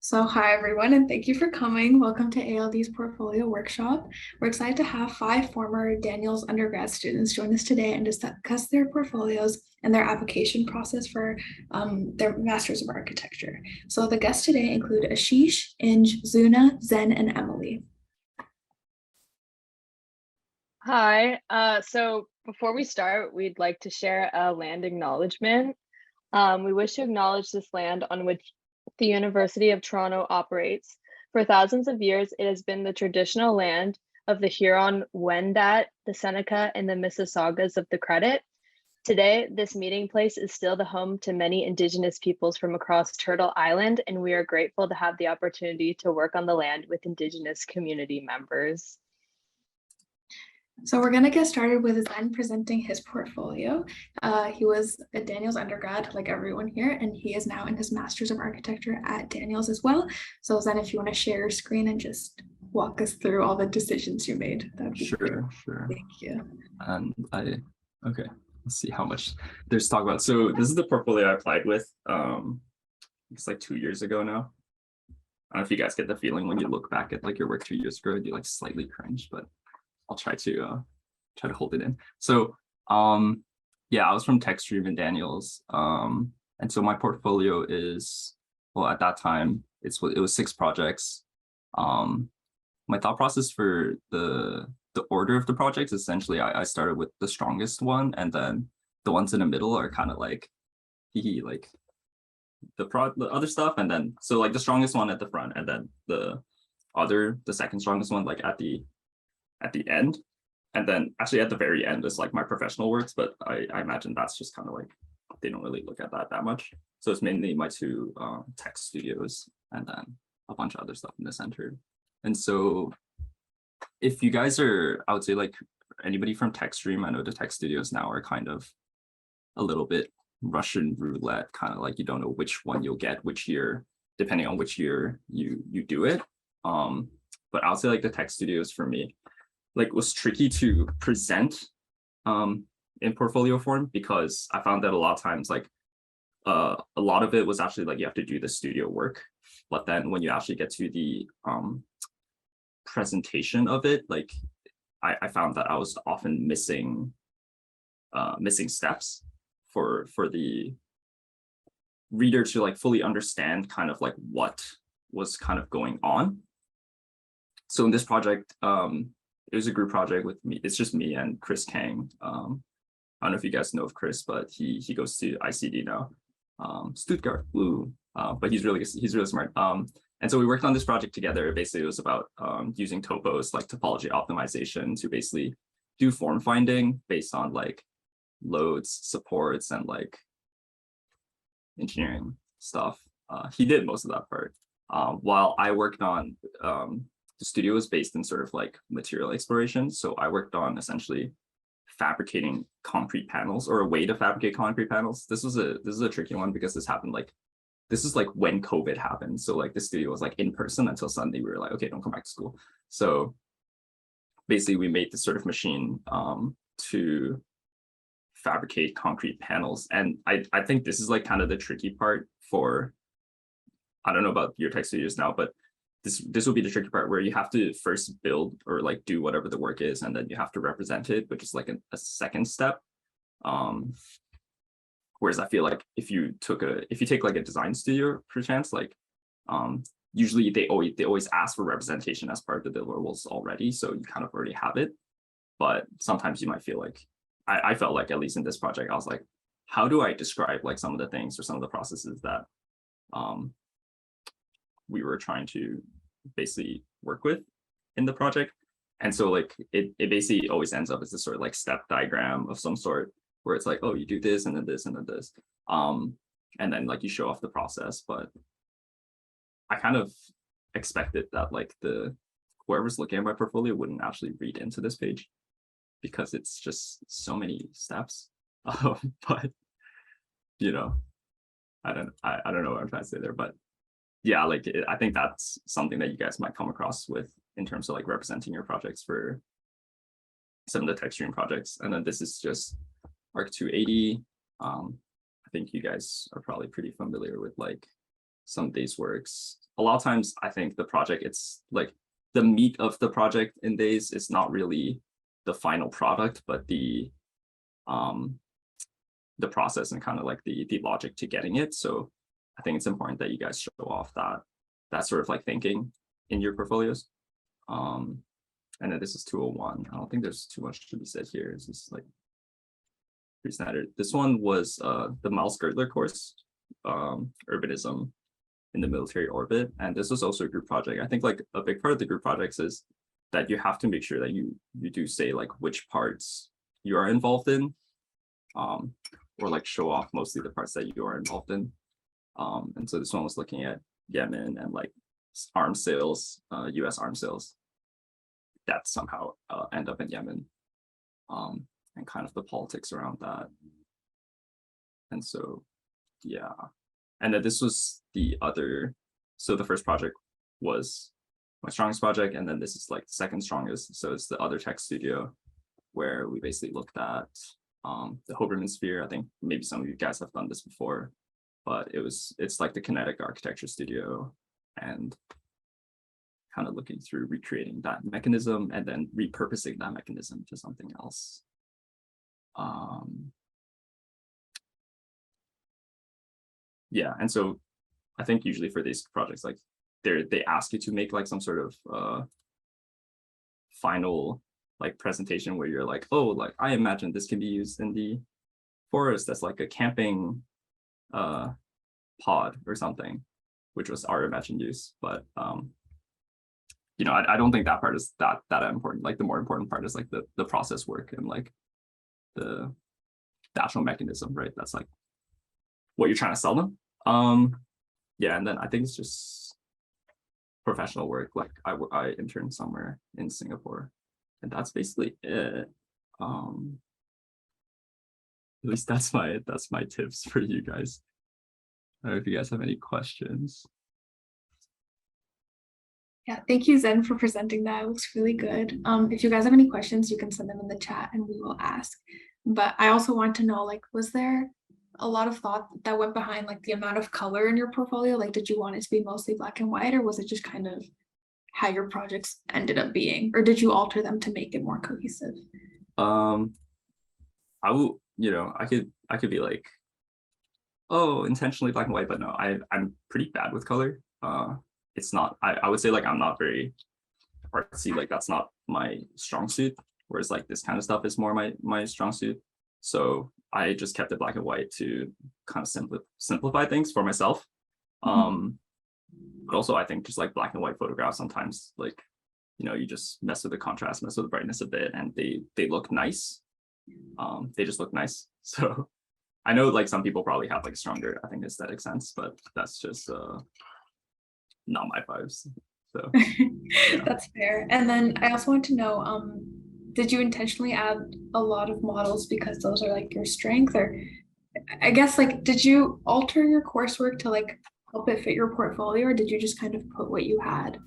So hi everyone, and thank you for coming. Welcome to ALD's Portfolio Workshop. We're excited to have 5 former Daniels undergrad students join us today and discuss their portfolios and their application process for their Masters of Architecture. So the guests today include Ashish, Inge, Zoona, Zhen, and Emily. Hi, so before we start, we'd like to share a land acknowledgement. We wish to acknowledge this land on which the University of Toronto operates. For thousands of years, it has been the traditional land of the Huron-Wendat, the Seneca, and the Mississaugas of the Credit. Today, this meeting place is still the home to many Indigenous peoples from across Turtle Island, and we are grateful to have the opportunity to work on the land with Indigenous community members. So we're going to get started with Zen presenting his portfolio. He was a Daniels undergrad, like everyone here, and he is now in his Masters of Architecture at Daniels as well. So Zen, if you want to share your screen and just walk us through all the decisions you made, that would be great. Sure. Thank you. And okay, let's see how much there's to talk about. So this is the portfolio I applied with. It's like 2 years ago now. I don't know if you guys get the feeling when you look back at like your work 2 years ago, you like slightly cringe, but I'll try to hold it in. So yeah, I was from tech stream in Daniels. And so my portfolio is, well, at that time it was 6 projects. My thought process for the order of the projects, essentially I started with the strongest one, and then the ones in the middle are kind of like like the other stuff, and then so like the strongest one at the front, and then the second strongest one like at the end, and then actually at the very end is like my professional works, but I imagine that's just kind of like they don't really look at that much. So it's mainly my 2 tech studios and then a bunch of other stuff in the center. And so if you guys are, I would say like anybody from tech stream, I know the tech studios now are kind of a little bit Russian roulette, kind of like you don't know which one you'll get which year, depending on which year you do it. But I'll say like the tech studios for me like was tricky to present in portfolio form, because I found that a lot of times like a lot of it was actually like you have to do the studio work, but then when you actually get to the presentation of it, like I found that I was often missing steps for the reader to like fully understand kind of like what was kind of going on. So in this project, it was a group project with me. It's just me and Chris Kang. I don't know if you guys know of Chris, but he goes to ICD now, Stuttgart. Ooh. But he's really smart. And so we worked on this project together. Basically, it was about using topos like topology optimization to basically do form finding based on like loads, supports, and like engineering stuff. He did most of that part, while I worked on the studio was based in sort of like material exploration. So I worked on essentially fabricating concrete panels, or a way to fabricate concrete panels. This is a tricky one because this happened like, this is like when COVID happened. So like the studio was like in person until Sunday. We were like, okay, don't come back to school. So basically we made this sort of machine to fabricate concrete panels. And I think this is like kind of the tricky part for, I don't know about your tech studios now, but this will be the tricky part where you have to first build or like do whatever the work is, and then you have to represent it, which is like a second step. Whereas I feel like if you take like a design studio perchance, like usually they always ask for representation as part of the deliverables already, so you kind of already have it. But sometimes you might feel like, I felt like, at least in this project, I was like, how do I describe like some of the things or some of the processes that we were trying to basically work with in the project? And so like it basically always ends up as this sort of like step diagram of some sort, where it's like, oh, you do this and then this and then this, and then like you show off the process. But I kind of expected that like whoever's looking at my portfolio wouldn't actually read into this page, because it's just so many steps. But you know, I don't know what I'm trying to say there, but yeah, like I think that's something that you guys might come across with in terms of like representing your projects for some of the tech stream projects. And then this is just ARC 280. I think you guys are probably pretty familiar with like some days works. A lot of times I think the project, it's like the meat of the project in days is not really the final product, but the process and kind of like the logic to getting it. So I think it's important that you guys show off that sort of like thinking in your portfolios. And then this is 201. I don't think there's too much to be said here. It's just like pretty standard. This one was the Miles Girdler course, Urbanism in the Military Orbit. And this was also a group project. I think like a big part of the group projects is that you have to make sure that you do say like which parts you are involved in, or like show off mostly the parts that you are involved in. And so this one was looking at Yemen and like arms sales, US arms sales that somehow end up in Yemen, and kind of the politics around that. And so, yeah. And then this was the other, so the first project was my strongest project, and then this is like the second strongest. So it's the other tech studio where we basically looked at the Hoberman sphere. I think maybe some of you guys have done this before, but it's like the kinetic architecture studio, and kind of looking through recreating that mechanism and then repurposing that mechanism to something else. Yeah, and so I think usually for these projects, like they ask you to make like some sort of final like presentation where you're like, oh, like I imagine this can be used in the forest as like a camping pod or something, which was our imagined use. But you know, I don't think that part is that important. Like the more important part is like the process work and like the actual mechanism, right? That's like what you're trying to sell them. Yeah, and then I think it's just professional work. Like I interned somewhere in Singapore, and that's basically it. At least that's my tips for you guys. I don't know if you guys have any questions. Yeah, thank you, Zhen, for presenting that. It looks really good. If you guys have any questions, you can send them in the chat and we will ask. But I also want to know, like, was there a lot of thought that went behind like the amount of color in your portfolio? Like, did you want it to be mostly black and white, or was it just kind of how your projects ended up being? Or did you alter them to make it more cohesive? I will, you know, I could be like, oh, intentionally black and white, but no, I'm pretty bad with color. It's not, I would say like I'm not very artsy, like that's not my strong suit, whereas like this kind of stuff is more my strong suit. So I just kept it black and white to kind of simplify things for myself. But also I think just like black and white photographs sometimes, like, you know, you just mess with the contrast, mess with the brightness a bit, and they look nice. They just look nice. So I know like some people probably have like stronger, I think, aesthetic sense, but that's just not my vibes. So yeah. That's fair. And then I also want to know, did you intentionally add a lot of models because those are like your strength? Or I guess like, did you alter your coursework to like help it fit your portfolio, or did you just kind of put what you had?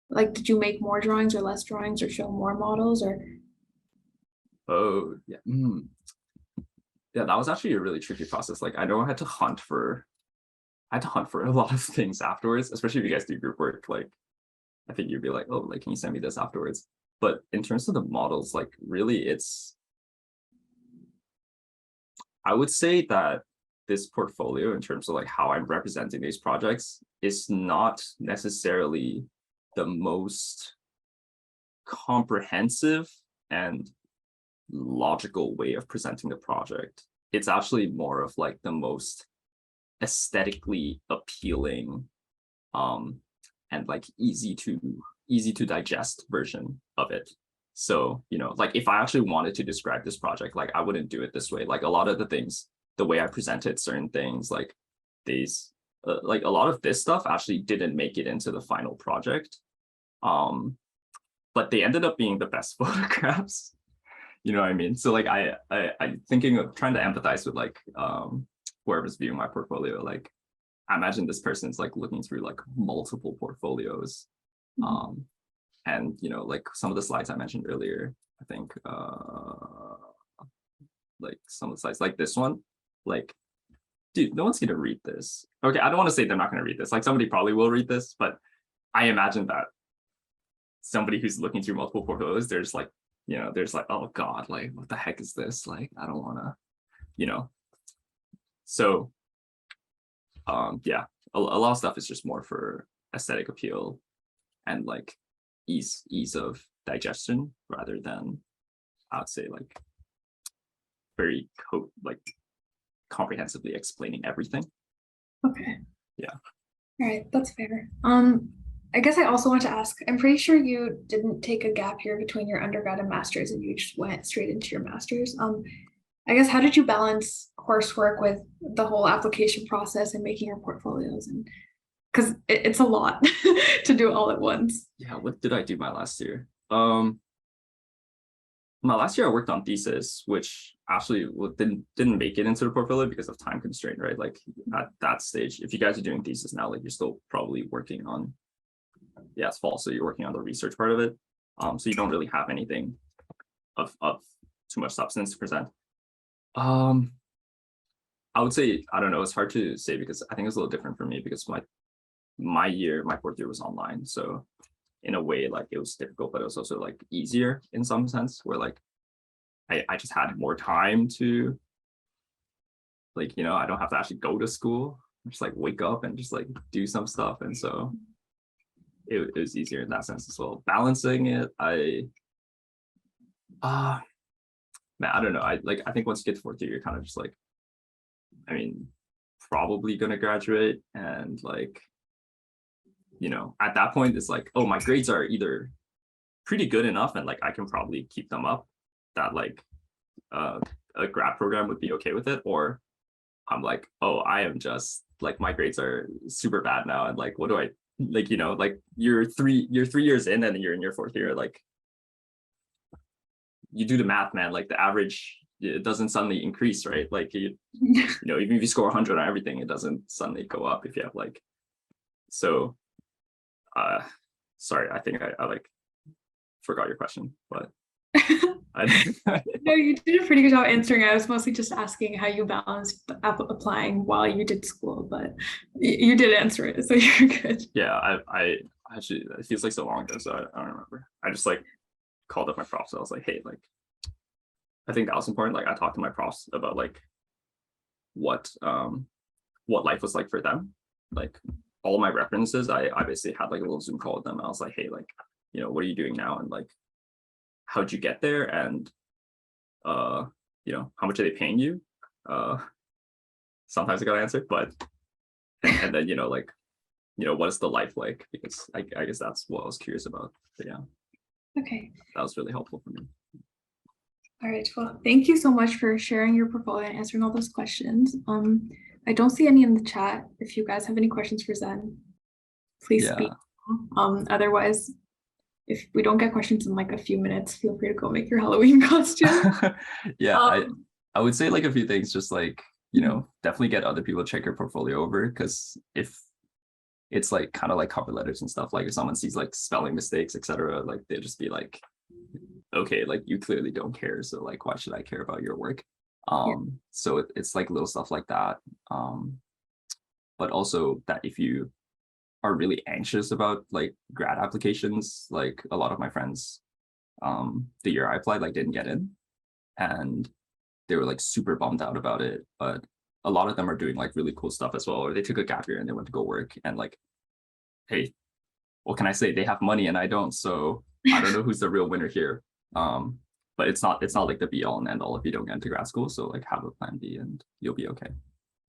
Like, did you make more drawings or less drawings or show more models? Or oh yeah. Yeah, that was actually a really tricky process. Like I know I had to hunt for a lot of things afterwards, especially if you guys do group work. Like I think you'd be like, oh, like, can you send me this afterwards? But in terms of the models, like really I would say that this portfolio, in terms of like how I'm representing these projects, is not necessarily the most comprehensive and logical way of presenting the project. It's actually more of like the most aesthetically appealing and like easy to digest version of it. So, you know, like if I actually wanted to describe this project, like I wouldn't do it this way. Like a lot of the things, the way I presented certain things, like these like a lot of this stuff actually didn't make it into the final project, but they ended up being the best photographs. You know what I mean? So like I'm thinking of trying to empathize with like whoever's viewing my portfolio. Like I imagine this person's like looking through like multiple portfolios. And you know, like some of the slides I mentioned earlier, I think like some of the slides like this one, like dude, no one's gonna read this. Okay, I don't want to say they're not gonna read this. Like somebody probably will read this, but I imagine that somebody who's looking through multiple portfolios, there's like, there's like, oh God, like what the heck is this? Like, I don't wanna, So yeah, a lot of stuff is just more for aesthetic appeal and like ease of digestion rather than, I would say, like very comprehensively explaining everything. Okay. Yeah. All right, that's fair. I guess I also want to ask, I'm pretty sure you didn't take a gap year between your undergrad and master's and you just went straight into your master's. I guess how did you balance coursework with the whole application process and making your portfolios? And because it's a lot to do all at once. Yeah, what did I do my last year? My last year I worked on thesis, which actually didn't make it into the portfolio because of time constraint, right? Like at that stage, if you guys are doing thesis now, like you're still probably working on, yeah, it's fall, so you're working on the research part of it. So you don't really have anything of too much substance to present. I would say, I don't know, it's hard to say because I think it's a little different for me because my fourth year was online. So in a way, like it was difficult, but it was also like easier in some sense where like I just had more time to like, I don't have to actually go to school. Just like wake up and just like do some stuff. And so it was easier in that sense as well. Balancing it, man, I don't know. I think once you get to fourth year, you're kind of just like, I mean, probably gonna graduate and like, at that point it's like, oh, my grades are either pretty good enough and like I can probably keep them up that like a grad program would be okay with it, or I'm like, oh, I am just like my grades are super bad now and like what do I like, like you're 3 years in and you're in your fourth year, like you do the math, man, like the average, it doesn't suddenly increase, right? Like even if you score 100 on everything, it doesn't suddenly go up if you have like, so sorry, I think I like forgot your question, but no, you did a pretty good job answering. I was mostly just asking how you balanced applying while you did school, but you did answer it, so you're good. Yeah, I actually, it feels like so long ago, so I don't remember. I just like called up my profs. So I was like, hey, like I think that was important. Like I talked to my profs about like what life was like for them. Like all my references, I basically had like a little Zoom call with them. I was like, hey, like, what are you doing now? And like, how'd you get there? And how much are they paying you? Sometimes I got to answer, but and then like, what is the life like? Because I guess that's what I was curious about. But yeah. Okay. That was really helpful for me. All right. Well, thank you so much for sharing your portfolio and answering all those questions. I don't see any in the chat. If you guys have any questions for Zhen, please speak. Otherwise, if we don't get questions in like a few minutes, feel free to go make your Halloween costume. Yeah, I would say like a few things, just like, definitely get other people to check your portfolio over, because if it's like kind of like cover letters and stuff, like if someone sees like spelling mistakes, etc., like they'll just be like, okay, like you clearly don't care, so like why should I care about your work? So it's like little stuff like that, but also that if you are really anxious about like grad applications, like a lot of my friends the year I applied like didn't get in and they were like super bummed out about it, but a lot of them are doing like really cool stuff as well, or they took a gap year and they went to go work, and like, hey, what can I say, they have money and I don't, so I don't know who's the real winner here. But it's not like the be all and end all if you don't get into grad school, so like have a plan B and you'll be okay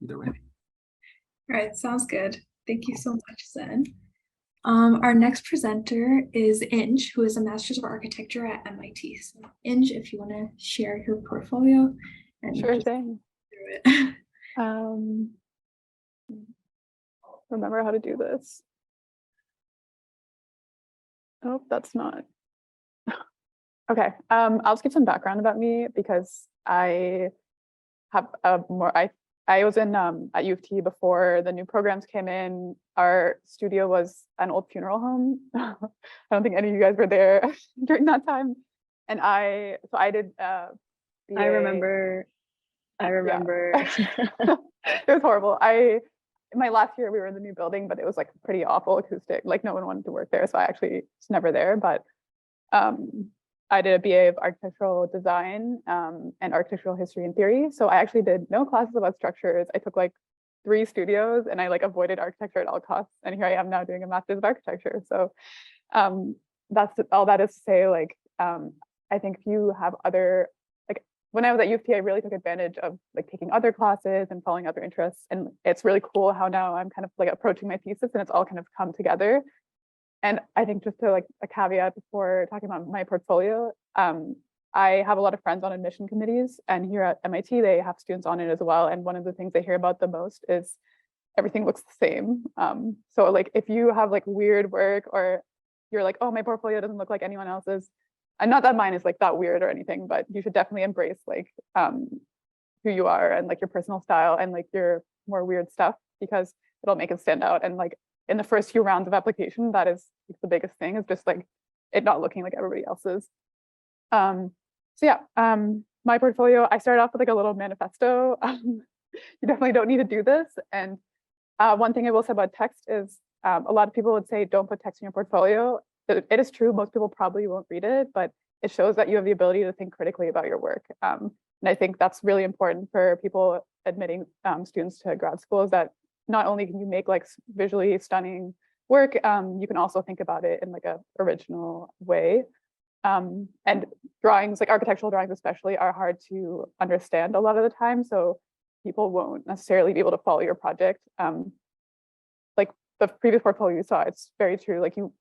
either way. All right, sounds good. Thank you so much, Zhen. Our next presenter is Inge, who is a Master's of Architecture at MIT. So Inge, if you want to share your portfolio. And sure thing. Remember how to do this. Oh, that's not. Okay, I'll just give some background about me because I have I was in at UofT before the new programs came in. Our studio was an old funeral home. I don't think any of you guys were there during that time. And I did BA. I remember I remember. It was horrible. My last year we were in the new building, but it was like pretty awful acoustic. Like no one wanted to work there, so I actually was never there. But I did a BA of architectural design and architectural history and theory. So I actually did no classes about structures. I took like 3 studios and I like avoided architecture at all costs. And here I am now doing a master's of architecture. So that's all that is to say, like, I think if you have other, like when I was at UofT, I really took advantage of like taking other classes and following other interests. And it's really cool how now I'm kind of like approaching my thesis and it's all kind of come together. And I think just to like a caveat before talking about my portfolio, I have a lot of friends on admission committees, and here at MIT, they have students on it as well. And one of the things I hear about the most is everything looks the same. So like if you have like weird work or you're like, oh, my portfolio doesn't look like anyone else's, and not that mine is like that weird or anything, but you should definitely embrace like who you are and like your personal style and like your more weird stuff, because it'll make it stand out. And like in the first few rounds of application, that is the biggest thing, is just like it not looking like everybody else's. So yeah, my portfolio, I started off with like a little manifesto. You definitely don't need to do this. And one thing I will say about text is a lot of people would say don't put text in your portfolio. It is true, most people probably won't read it, but it shows that you have the ability to think critically about your work. And I think that's really important for people admitting students to grad school, is that not only can you make like visually stunning work, you can also think about it in like a original way. And drawings, like architectural drawings especially, are hard to understand a lot of the time. So people won't necessarily be able to follow your project. Like the previous portfolio you saw, it's very true. Like you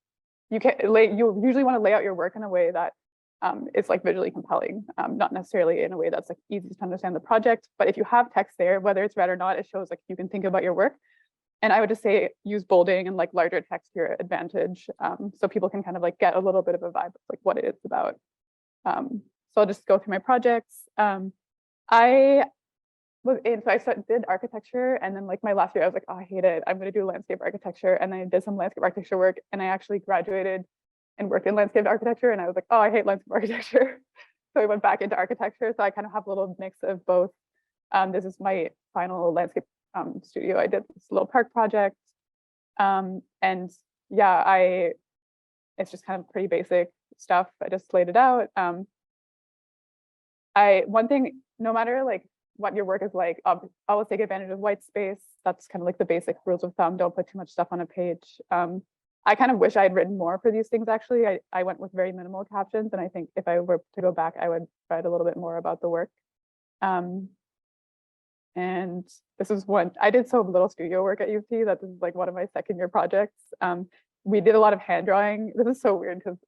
usually want to lay out your work in a way that is like visually compelling, not necessarily in a way that's like easy to understand the project. But if you have text there, whether it's read or not, it shows like you can think about your work. And I would just say use bolding and like larger text to your advantage, so people can kind of like get a little bit of a vibe of like what it is about. So I'll just go through my projects. I did architecture, and then like my last year I was like, oh, I hate it, I'm going to do landscape architecture. And then I did some landscape architecture work, and I actually graduated and worked in landscape architecture, and I was like, oh, I hate landscape architecture. So I went back into architecture. So I kind of have a little mix of both. This is my final landscape studio. I did this little park project, and yeah, it's just kind of pretty basic stuff. I just laid it out. One thing, no matter like what your work is like, always take advantage of white space. That's kind of like the basic rules of thumb. Don't put too much stuff on a page. I kind of wish I had written more for these things. Actually, I went with very minimal captions, and I think if I were to go back, I would write a little bit more about the work. And this is one, I did so little studio work at UofT that this is like one of my second year projects. We did a lot of hand drawing. This is so weird because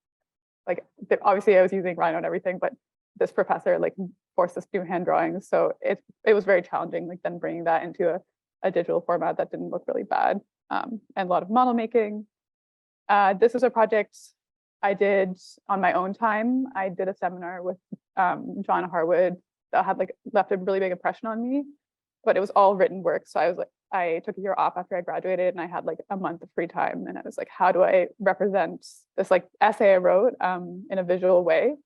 like obviously I was using Rhino and everything, but this professor like forced us to do hand drawings. So it was very challenging, like then bringing that into a digital format that didn't look really bad, and a lot of model making. This is a project I did on my own time. I did a seminar with John Harwood that had like left a really big impression on me, but it was all written work. So I took a year off after I graduated, and I had like a month of free time, and I was like, how do I represent this like essay I wrote in a visual way?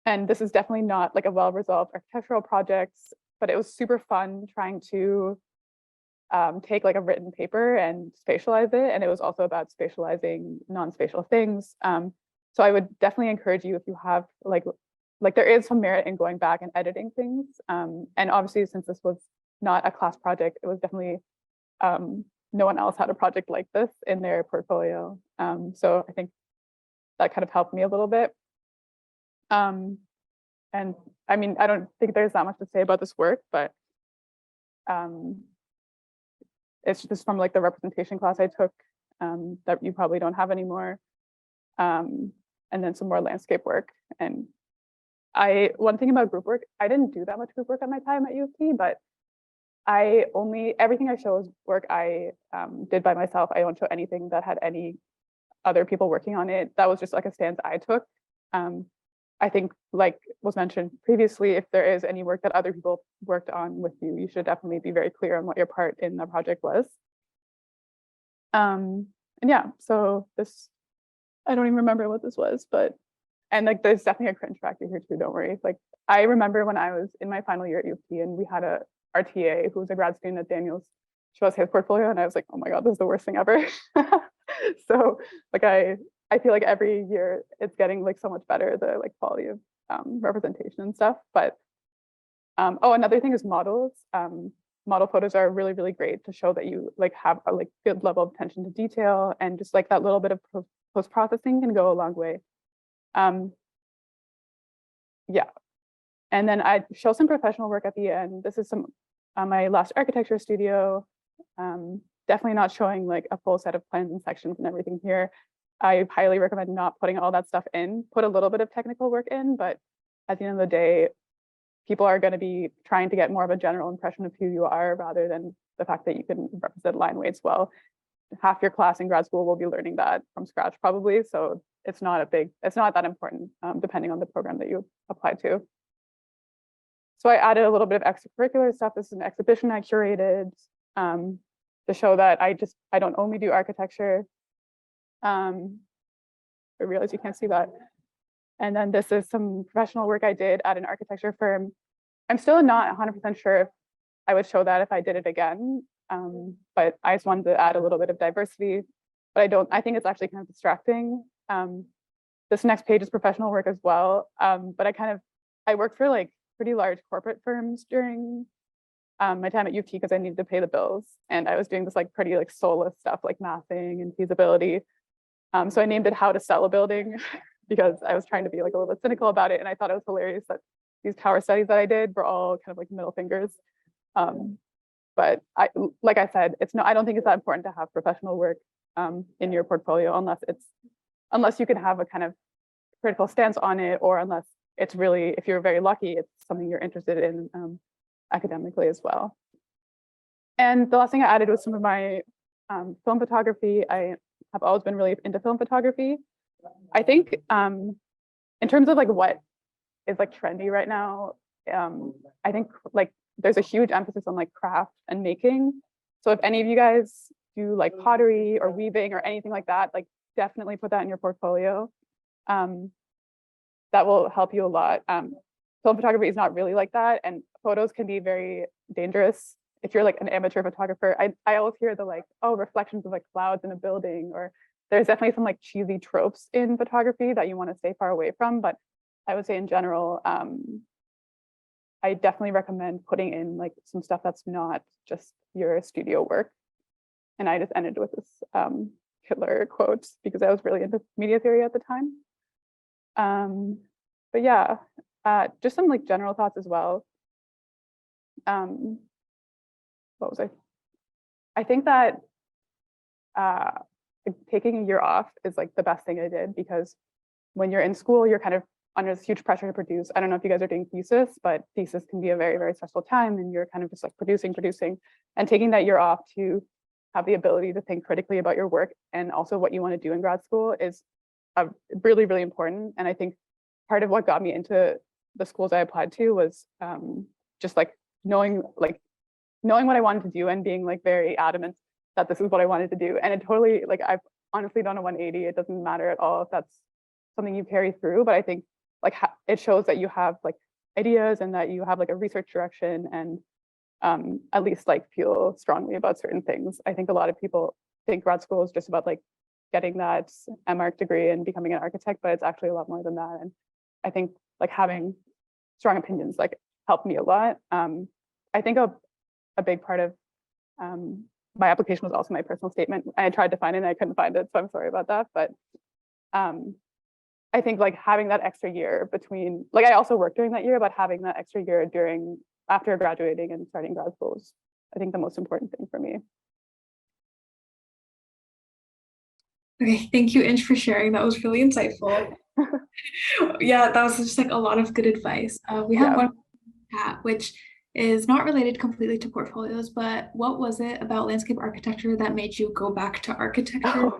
And this is definitely not like a well-resolved architectural project, but it was super fun trying to take like a written paper and spatialize it. And it was also about spatializing non-spatial things. So I would definitely encourage you, if you have like there is some merit in going back and editing things. And obviously, since this was not a class project, it was definitely no one else had a project like this in their portfolio. So I think that kind of helped me a little bit. And I mean, I don't think there's that much to say about this work, but it's just from like the representation class I took that you probably don't have anymore. And then some more landscape work. And one thing about group work, I didn't do that much group work at my time at UofT, but everything I show is work I did by myself. I don't show anything that had any other people working on it. That was just like a stance I took. I think, like was mentioned previously, if there is any work that other people worked on with you, you should definitely be very clear on what your part in the project was. And yeah, so this, I don't even remember what this was, but And like, there's definitely a cringe factor here too, don't worry. Like, I remember when I was in my final year at UofT and we had our TA who was a grad student at Daniels show us his portfolio, and I was like, oh my God, this is the worst thing ever. So like, I feel like every year it's getting like so much better, the like quality of representation and stuff. But oh, another thing is models. Model photos are really, really great to show that you like have a like good level of attention to detail, and just like that little bit of post-processing can go a long way. Yeah, and then I show some professional work at the end. This is some my last architecture studio. Definitely not showing like a full set of plans and sections and everything here. I highly recommend not putting all that stuff in. Put a little bit of technical work in, but at the end of the day, people are going to be trying to get more of a general impression of who you are rather than the fact that you can represent line weights well. Half your class in grad school will be learning that from scratch probably, so it's not that important depending on the program that you apply to. So I added a little bit of extracurricular stuff. This is an exhibition I curated to show that I don't only do architecture. I realize you can't see that. And then this is some professional work I did at an architecture firm. I'm still not 100% sure if I would show that if I did it again, but I just wanted to add a little bit of diversity. But I think it's actually kind of distracting. This next page is professional work as well. But I worked for like pretty large corporate firms during my time at UofT because I needed to pay the bills. And I was doing this like pretty like soulless stuff like mapping and feasibility. So I named it How to Sell a Building because I was trying to be like a little bit cynical about it. And I thought it was hilarious that these tower studies that I did were all kind of like middle fingers. But like I said, I don't think it's that important to have professional work in your portfolio unless you can have a kind of critical stance on it, or unless it's really, if you're very lucky, it's something you're interested in academically as well. And the last thing I added was some of my film photography. I have always been really into film photography. I think in terms of like what is like trendy right now, I think like there's a huge emphasis on like craft and making. So if any of you guys do like pottery or weaving or anything like that, like definitely put that in your portfolio. That will help you a lot. Film photography is not really like that, and photos can be very dangerous if you're like an amateur photographer. I always hear the like, oh, reflections of like clouds in a building, or there's definitely some like cheesy tropes in photography that you want to stay far away from. But I would say in general, I definitely recommend putting in like some stuff that's not just your studio work. And I just ended with this Hitler quote because I was really into media theory at the time. But yeah, just some like general thoughts as well. What was I think that taking a year off is like the best thing I did, because when you're in school, you're kind of under this huge pressure to produce. I don't know if you guys are doing thesis, but thesis can be a very, very stressful time, and you're kind of just like producing, and taking that year off to have the ability to think critically about your work and also what you want to do in grad school is really, really important. And I think part of what got me into the schools I applied to was just like knowing what I wanted to do and being like very adamant that this is what I wanted to do. And it totally, like, I've honestly done a 180. It doesn't matter at all if that's something you carry through, but I think like it shows that you have like ideas and that you have like a research direction, and at least like feel strongly about certain things. I think a lot of people think grad school is just about like getting that MArch degree and becoming an architect, but it's actually a lot more than that. And I think like having strong opinions like helped me a lot. I think a big part of my application was also my personal statement. I tried to find it and I couldn't find it, so I'm sorry about that. But I think like having that extra year between, like I also worked during that year, but having that extra year after graduating and starting grad school was, I think, the most important thing for me. Okay, thank you, Inge, for sharing. That was really insightful. Yeah, that was just like a lot of good advice. We have one chat, which is not related completely to portfolios, but what was it about landscape architecture that made you go back to architecture?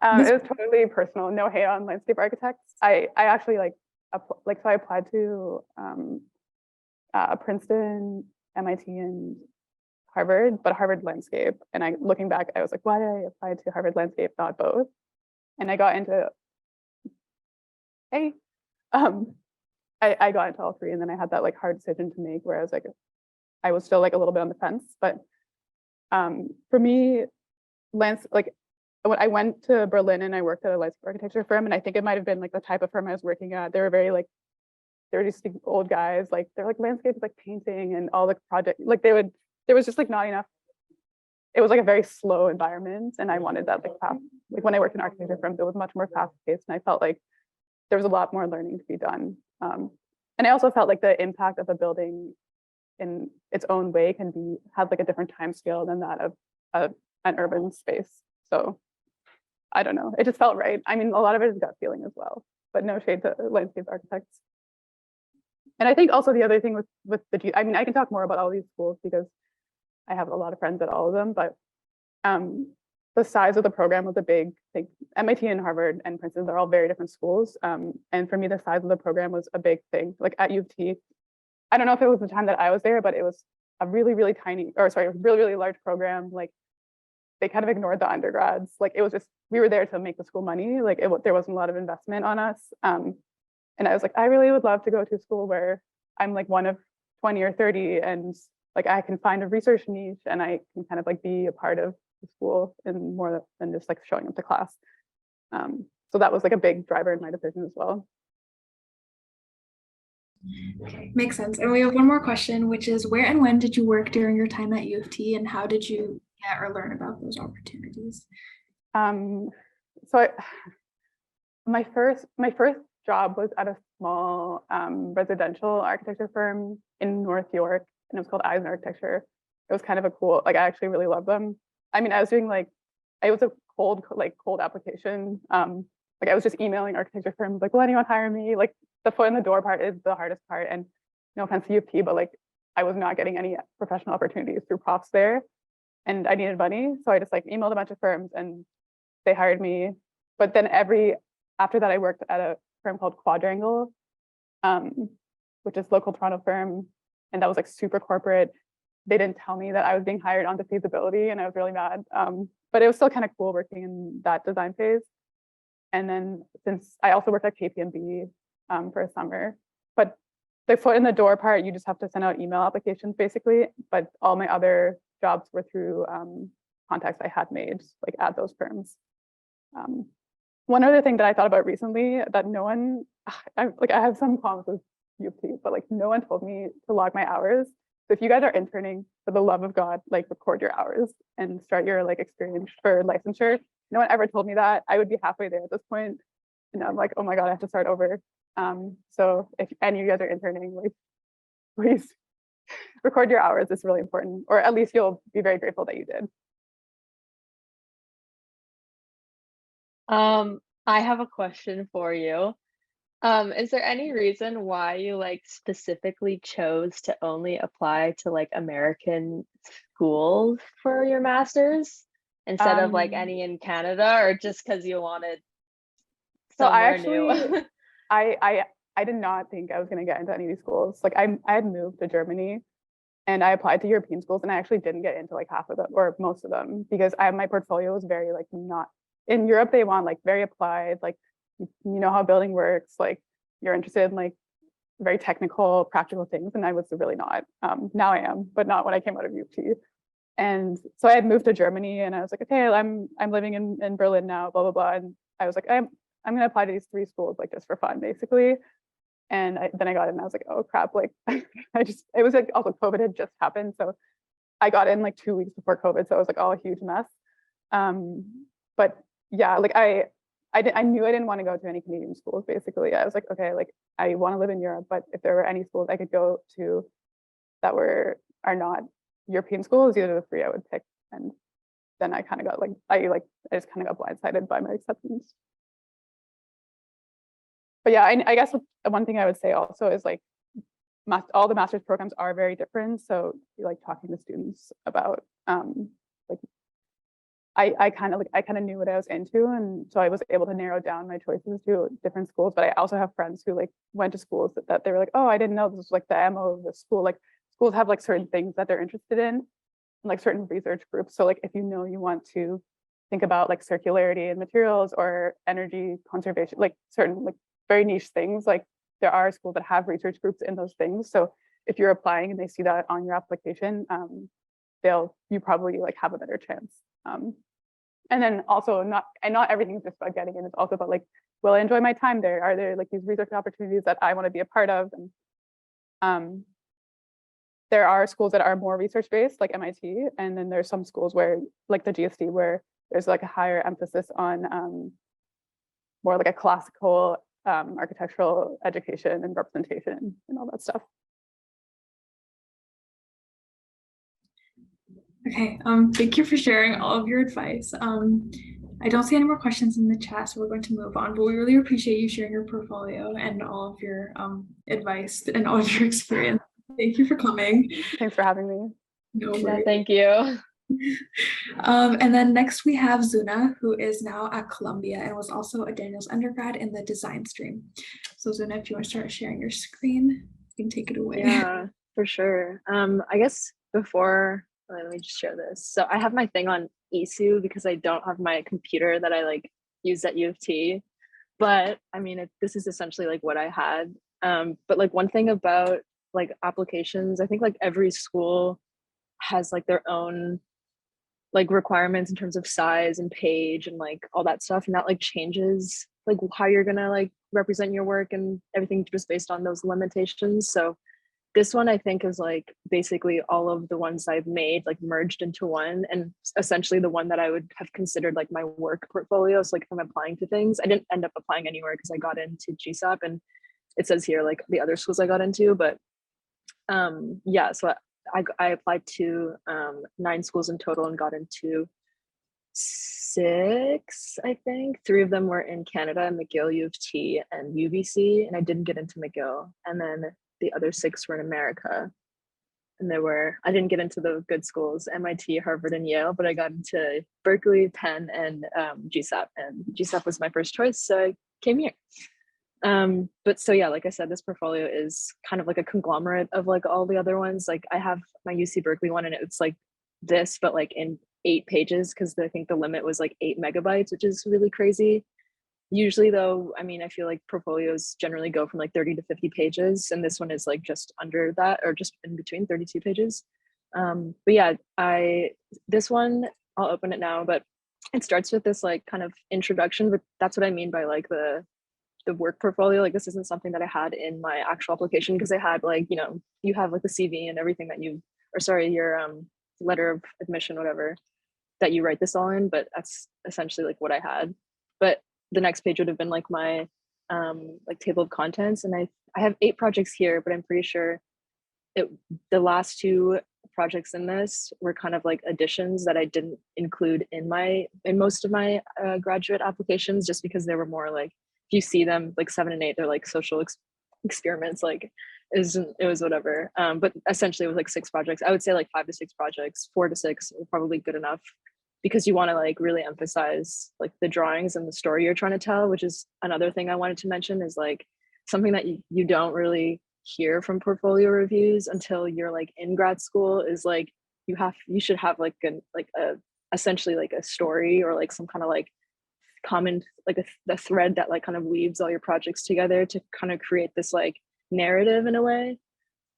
It was totally personal. No hate on landscape architects. I actually so I applied to Princeton, MIT, and Harvard, but Harvard landscape. And looking back, I was like, why did I apply to Harvard landscape, not both? And I got into I got into all three, and then I had that like hard decision to make where I was like, I was still like a little bit on the fence. But for me, when I went to Berlin and I worked at a landscape architecture firm, and I think it might have been like the type of firm I was working at. They were very like, they were just like, old guys, like they're like landscape like painting and all the project, like there was just like not enough. It was like a very slow environment, and I wanted that like fast. Like when I worked in architecture firms, it was much more fast paced, and I felt like there was a lot more learning to be done. And I also felt like the impact of a building in its own way can have like a different time scale than that of an urban space. So I don't know, it just felt right. I mean, a lot of it is gut feeling as well, but no shade to landscape architects. And I think also the other thing with I mean, I can talk more about all these schools because I have a lot of friends at all of them, but the size of the program was a big thing. MIT and Harvard and Princeton, they're all very different schools. And for me, the size of the program was a big thing. Like at UofT, I don't know if it was the time that I was there, but it was a really, really tiny, or sorry, really, really large program. Like they kind of ignored the undergrads. Like it was just, we were there to make the school money. Like there wasn't a lot of investment on us. And I was like, I really would love to go to a school where I'm like one of 20 or 30 and like I can find a research niche and I can kind of like be a part of the school and more than just like showing up to class. So that was like a big driver in my decision as well. Okay, makes sense. And we have one more question, which is where and when did you work during your time at UofT, and how did you get or learn about those opportunities? So my first job was at a small residential architecture firm in North York, and it was called Eisen Architecture. It was kind of a cool, like I actually really love them. I mean, I was doing like, it was a cold application. Like I was just emailing architecture firms like, will anyone hire me? Like the foot in the door part is the hardest part. And no offense to UofT, but like I was not getting any professional opportunities through profs there. And I needed money. So I just like emailed a bunch of firms and they hired me. But then after that, I worked at a firm called Quadrangle, which is a local Toronto firm. And that was like super corporate. They didn't tell me that I was being hired onto feasibility, and I was really mad. But it was still kind of cool working in that design phase. And then since I also worked at KPMG for a summer, but the foot in the door part, you just have to send out email applications basically. But all my other jobs were through contacts I had made like at those firms. One other thing that I thought about recently that no one, I have some qualms with UofT, but like no one told me to log my hours. So if you guys are interning, for the love of God, like record your hours and start your like experience for licensure. No one ever told me that. I would be halfway there at this point. And I'm like, oh my God, I have to start over. So if any of you guys are interning, like please record your hours. It's really important, or at least you'll be very grateful that you did. I have a question for you. Is there any reason why you like specifically chose to only apply to like American schools for your master's instead of like any in Canada, or just because you wanted somewhere new? I did not think I was going to get into any of these schools. Like I had moved to Germany and I applied to European schools, and I actually didn't get into like half of them or most of them because my portfolio was very like not in Europe. They want like very applied, like you know how building works, like you're interested in like very technical, practical things, and I was really not. Now I am, but not when I came out of UofT. And so I had moved to Germany, and I was like, okay, I'm living in Berlin now, blah blah blah. And I was like, I'm gonna apply to these 3 schools like just for fun, basically. And then I got in, and I was like, oh crap, like it was like also COVID had just happened, so I got in like 2 weeks before COVID, so it was like all a huge mess. But yeah, like I knew I didn't want to go to any Canadian schools, basically. I was like, okay, like I want to live in Europe, but if there were any schools I could go to that are not European schools, these are the 3 I would pick. And then I kind of got I just kind of got blindsided by my acceptance. But yeah, I guess one thing I would say also is like all the master's programs are very different. So like talking to students about like I kind of knew what I was into, and so I was able to narrow down my choices to different schools. But I also have friends who like went to schools that they were like, oh, I didn't know this was like the MO of the school. Like schools have like certain things that they're interested in, and like certain research groups. So like if you want to think about like circularity in materials or energy conservation, like certain like very niche things, like there are schools that have research groups in those things. So if you're applying and they see that on your application, you probably like have a better chance. And then also not everything's just about getting in. It's also about like, will I enjoy my time there? Are there like these research opportunities that I want to be a part of? And there are schools that are more research based, like MIT, and then there's some schools where, like the GSD, where there's like a higher emphasis on more like a classical architectural education and representation and all that stuff. Okay, thank you for sharing all of your advice. I don't see any more questions in the chat, so we're going to move on, but we really appreciate you sharing your portfolio and all of your advice and all of your experience. Thank you for coming. Thanks for having me. No worries. Yeah, thank you. And then next we have Zoona, who is now at Columbia and was also a Daniels undergrad in the design stream. So Zoona, if you want to start sharing your screen, you can take it away. Yeah, for sure. I guess before, let me just share this. So I have my thing on ESU because I don't have my computer that I like use at UofT. But I mean, this is essentially like what I had. But like one thing about like applications, I think like every school has like their own like requirements in terms of size and page and like all that stuff, and that like changes like how you're gonna like represent your work and everything just based on those limitations. So this one I think is like basically all of the ones I've made like merged into one, and essentially the one that I would have considered like my work portfolio. So like if I'm applying to things, I didn't end up applying anywhere because I got into GSAPP, and it says here like the other schools I got into, but yeah, so I applied to 9 schools in total and got into 6, I think. 3 of them were in Canada, McGill, UofT, and UBC, and I didn't get into McGill. And then the other 6 were in America. And I didn't get into the good schools, MIT, Harvard, and Yale, but I got into Berkeley, Penn, and GSAPP. And GSAPP was my first choice, so I came here. But so yeah, like I said, this portfolio is kind of like a conglomerate of like all the other ones. Like I have my UC Berkeley one, and it's like this, but like in 8 pages, because I think the limit was like 8 megabytes, which is really crazy. Usually though, I mean, I feel like portfolios generally go from like 30 to 50 pages, and this one is like just under that, or just in between, 32 pages. But yeah, this one, I'll open it now, but it starts with this like kind of introduction, but that's what I mean by like the work portfolio. Like this isn't something that I had in my actual application, because I had like, you know, you have like the CV and everything that your letter of admission, whatever, that you write this all in, but that's essentially like what I had. But the next page would have been like my like table of contents, and I have 8 projects here, but I'm pretty sure the last 2 projects in this were kind of like additions that I didn't include in most of my graduate applications, just because they were more like, if you see them like 7 and 8, they're like social experiments, like it was whatever. But essentially it was like 6 projects. I would say like 5 to 6 projects, 4 to 6 are probably good enough, because you want to like really emphasize like the drawings and the story you're trying to tell, which is another thing I wanted to mention, is like something that you don't really hear from portfolio reviews until you're like in grad school, is like you should have like essentially like a story, or like some kind of like common, like the thread that like kind of weaves all your projects together to kind of create this like narrative in a way.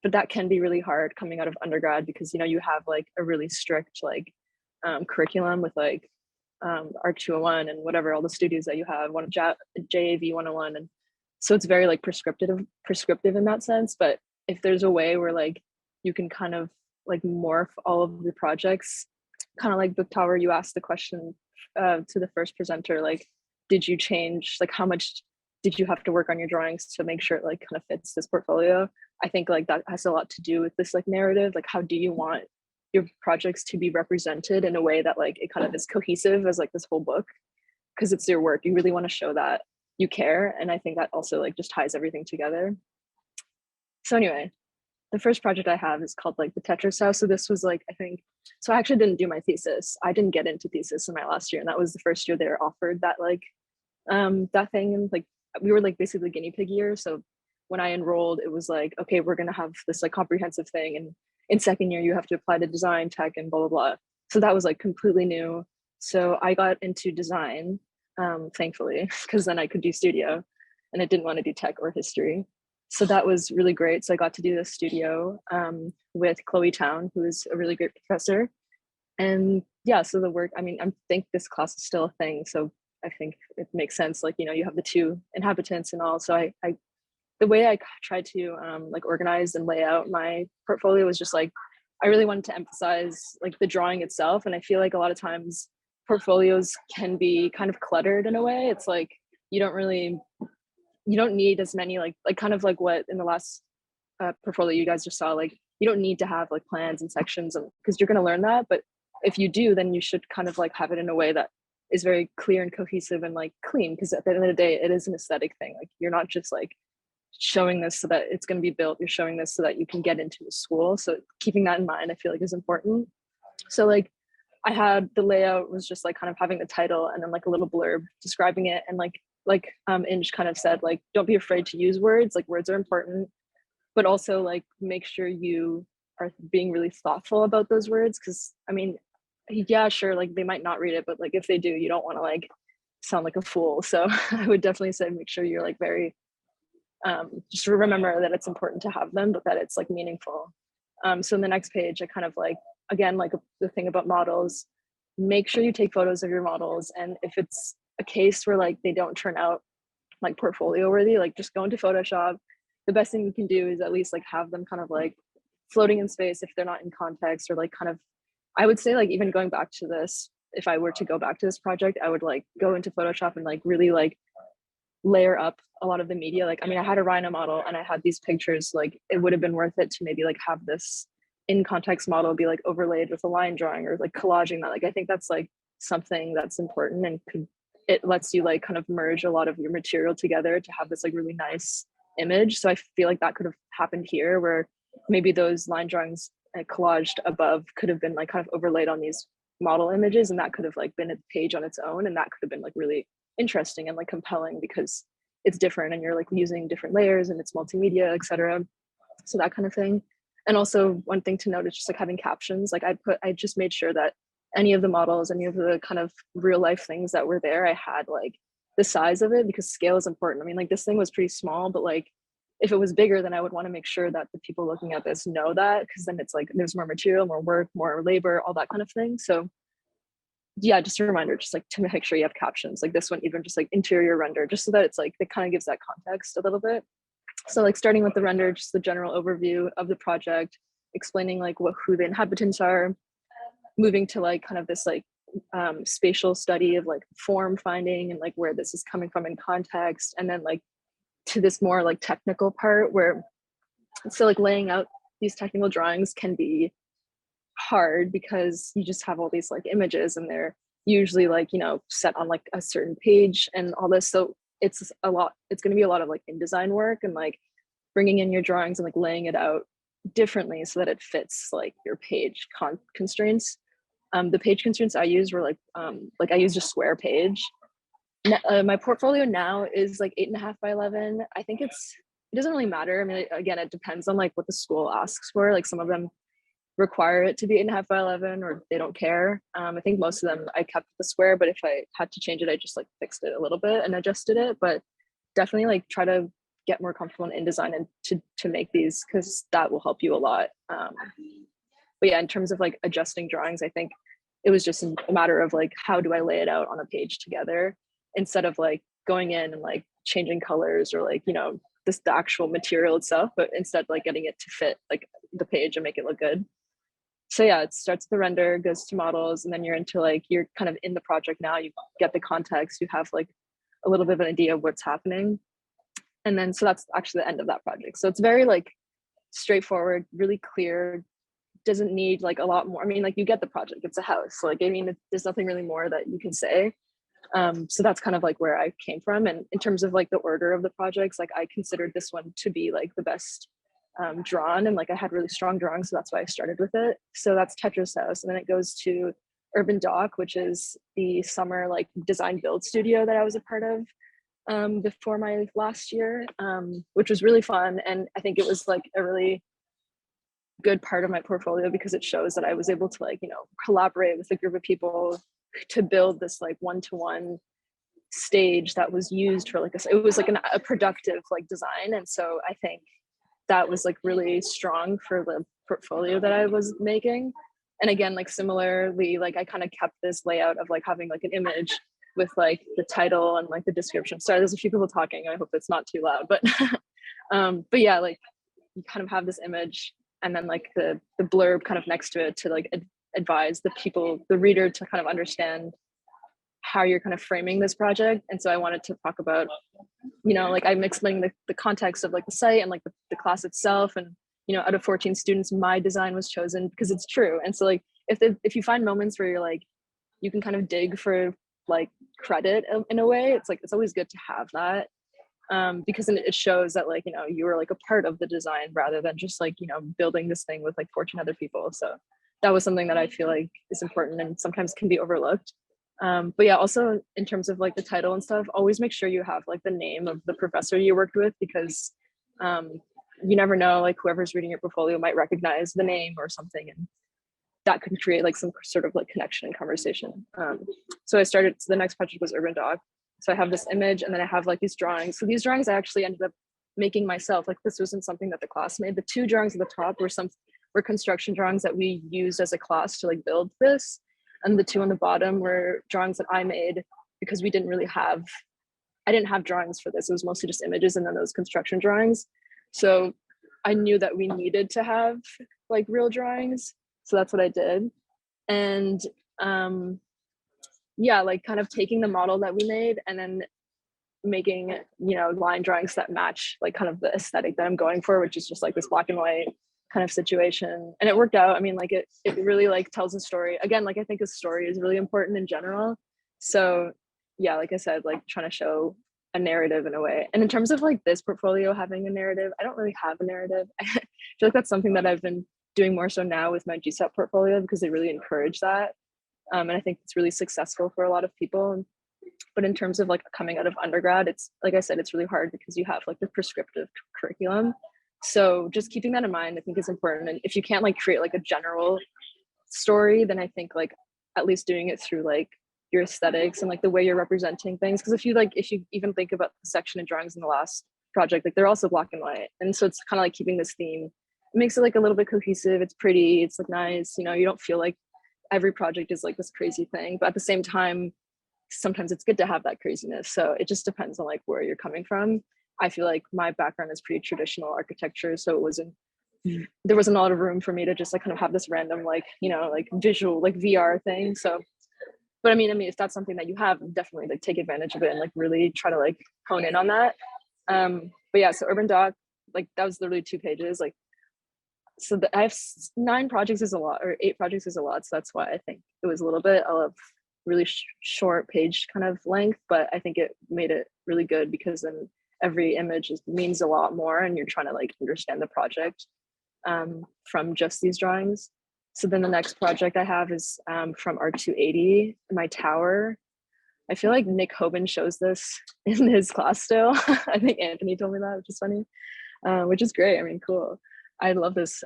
But that can be really hard coming out of undergrad, because you know you have like a really strict like curriculum with like ARC 201 and whatever, all the studios that you have, JAV 101, and so it's very like prescriptive in that sense. But if there's a way where like you can kind of like morph all of the projects, kind of like Book Tower, you asked the question to the first presenter, like, did you change, like how much did you have to work on your drawings to make sure it like kind of fits this portfolio? I think like that has a lot to do with this like narrative, like how do you want your projects to be represented in a way that like it kind of is cohesive as like this whole book, because it's your work, you really want to show that you care. And I think that also like just ties everything together. So anyway, the first project I have is called like the Tetris House. So this was like, I think, so I actually didn't do my thesis. I didn't get into thesis in my last year, and that was the first year they were offered that like that thing, and like we were like basically guinea pig year. So when I enrolled, it was like, okay, we're gonna have this like comprehensive thing, and in second year you have to apply to design, tech, and blah blah blah. So that was like completely new. So I got into design, thankfully, because then I could do studio, and I didn't want to do tech or history. So that was really great. So I got to do this studio with Chloe Town, who is a really great professor. And yeah, so the work, I mean, I think this class is still a thing. So I think it makes sense. Like, you know, you have the 2 inhabitants and all. So I the way I tried to like organize and lay out my portfolio was just like, I really wanted to emphasize like the drawing itself. And I feel like a lot of times portfolios can be kind of cluttered in a way. It's like, you don't need as many like kind of like what in the last portfolio you guys just saw, like you don't need to have like plans and sections because you're going to learn that. But if you do, then you should kind of like have it in a way that is very clear and cohesive and like clean, because at the end of the day, it is an aesthetic thing. Like you're not just like showing this so that it's going to be built, you're showing this so that you can get into the school. So keeping that in mind, I feel like is important. So like I had the layout was just like kind of having the title and then like a little blurb describing it, and like Inge kind of said, like don't be afraid to use words. Like words are important, but also like make sure you are being really thoughtful about those words, because I mean, yeah, sure, like they might not read it, but like if they do, you don't want to like sound like a fool. So I would definitely say make sure you're like very just remember that it's important to have them, but that it's like meaningful. So in the next page, I kind of like, again, like the thing about models, make sure you take photos of your models. And if it's a case where like they don't turn out like portfolio worthy, like just go into Photoshop. The best thing you can do is at least like have them kind of like floating in space if they're not in context, or like kind of, I would say like even going back to this, if I were to go back to this project, I would like go into Photoshop and like really like layer up a lot of the media. Like, I mean, I had a rhino model and I had these pictures, like it would have been worth it to maybe like have this in context model be like overlaid with a line drawing or like collaging that. Like, I think that's like something that's important, and it lets you like kind of merge a lot of your material together to have this like really nice image. So I feel like that could have happened here, where maybe those line drawings collaged above could have been like kind of overlaid on these model images, and that could have like been a page on its own, and that could have been like really interesting and like compelling because it's different and you're like using different layers and it's multimedia, etc. So that kind of thing. And also one thing to note is just like having captions. Like I just made sure that any of the models, any of the kind of real life things that were there, I had like the size of it, because scale is important. I mean, like this thing was pretty small, but like if it was bigger, then I would want to make sure that the people looking at this know that, because then it's like there's more material, more work, more labor, all that kind of thing. So yeah, just a reminder, just like to make sure you have captions like this one, even just like interior render, just so that it's like, it kind of gives that context a little bit. So like starting with the render, just the general overview of the project, explaining like who the inhabitants are, moving to like kind of this like spatial study of like form finding and like where this is coming from in context, and then like to this more like technical part where, so like laying out these technical drawings can be hard because you just have all these like images and they're usually like, you know, set on like a certain page and all this. So it's going to be a lot of like InDesign work and like bringing in your drawings and like laying it out differently so that it fits like your page constraints. The page constraints I used were like I used a square page. My portfolio now is like 8.5 by 11. I think it doesn't really matter. I mean, again, it depends on like what the school asks for. Like some of them require it to be 8.5 by 11, or they don't care. I think most of them I kept the square, but if I had to change it, I just like fixed it a little bit and adjusted it. But definitely like try to get more comfortable in InDesign and to make these, because that will help you a lot. But yeah, in terms of like adjusting drawings, I think it was just a matter of like, how do I lay it out on a page together, instead of like going in and like changing colors or like, you know, the actual material itself, but instead like getting it to fit like the page and make it look good. So yeah, it starts with the render, goes to models, and then you're into like, you're kind of in the project now, you get the context, you have like a little bit of an idea of what's happening. And then, so that's actually the end of that project. So it's very like straightforward, really clear, doesn't need like a lot more. I mean, like you get the project, it's a house. So like, I mean, there's nothing really more that you can say. So that's kind of like where I came from. And in terms of like the order of the projects, like I considered this one to be like the best drawn, and like I had really strong drawings, so that's why I started with it. So that's Tetra's house, and then it goes to Urban Dock, which is the summer like design build studio that I was a part of before my last year, which was really fun. And I think it was like a really good part of my portfolio because it shows that I was able to like, you know, collaborate with a group of people to build this like one-to-one stage that was used for like it was like a productive like design. And so I think that was like really strong for the portfolio that I was making. And again, like similarly, like I kind of kept this layout of like having like an image with like the title and like the description. Sorry, there's a few people talking. I hope it's not too loud, but yeah, like you kind of have this image and then like the blurb kind of next to it to like advise the reader to kind of understand how you're kind of framing this project. And so I wanted to talk about, you know, like I'm explaining the context of like the site and like the class itself. And, you know, out of 14 students, my design was chosen because it's true. And so like, if you find moments where you're like, you can kind of dig for like credit in a way, it's like, it's always good to have that. Because it shows that like, you know, you were like a part of the design rather than just like, you know, building this thing with like 14 other people. So that was something that I feel like is important and sometimes can be overlooked. But yeah, also in terms of like the title and stuff, always make sure you have like the name of the professor you worked with, because you never know, like whoever's reading your portfolio might recognize the name or something, and that could create like some sort of like connection and conversation. So the next project was Urban Doc. So I have this image and then I have like these drawings. So these drawings I actually ended up making myself. Like this wasn't something that the class made. The two drawings at the top were construction drawings that we used as a class to like build this. And the two on the bottom were drawings that I made because I didn't have drawings for this. It was mostly just images and then those construction drawings. So I knew that we needed to have like real drawings. So that's what I did. And yeah, like kind of taking the model that we made and then making, you know, line drawings that match like kind of the aesthetic that I'm going for, which is just like this black and white kind of situation. And it worked out. I mean, like it really like tells a story. Again, like I think a story is really important in general. So yeah, like I said, like trying to show a narrative in a way. And in terms of like this portfolio having a narrative, I don't really have a narrative. I feel like that's something that I've been doing more so now with my GSAPP portfolio because they really encourage that. And I think it's really successful for a lot of people. But in terms of like coming out of undergrad, it's like I said, it's really hard because you have like the prescriptive curriculum. So just keeping that in mind, I think is important. And if you can't like create like a general story, then I think like at least doing it through like your aesthetics and like the way you're representing things. Because if you even think about the section and drawings in the last project, like they're also black and white. And so it's kind of like keeping this theme. It makes it like a little bit cohesive. It's pretty, it's like nice, you know, you don't feel like every project is like this crazy thing, but at the same time, sometimes it's good to have that craziness. So it just depends on like where you're coming from. I feel like my background is pretty traditional architecture, so there wasn't a lot of room for me to just like kind of have this random like, you know, like visual like VR thing. So but I mean if that's something that you have, definitely like take advantage of it and like really try to like hone in on that. But yeah, so Urban Doc, like that was literally 2 pages. Like so I have 9 projects is a lot, or 8 projects is a lot, so that's why I think it was a little bit of really short page kind of length, but I think it made it really good because then every image means a lot more and you're trying to like understand the project from just these drawings. So then the next project I have is from Art 280, my tower. I feel like Nick Hoban shows this in his class still. I think Anthony told me that, which is funny, which is great. I mean, cool. I love this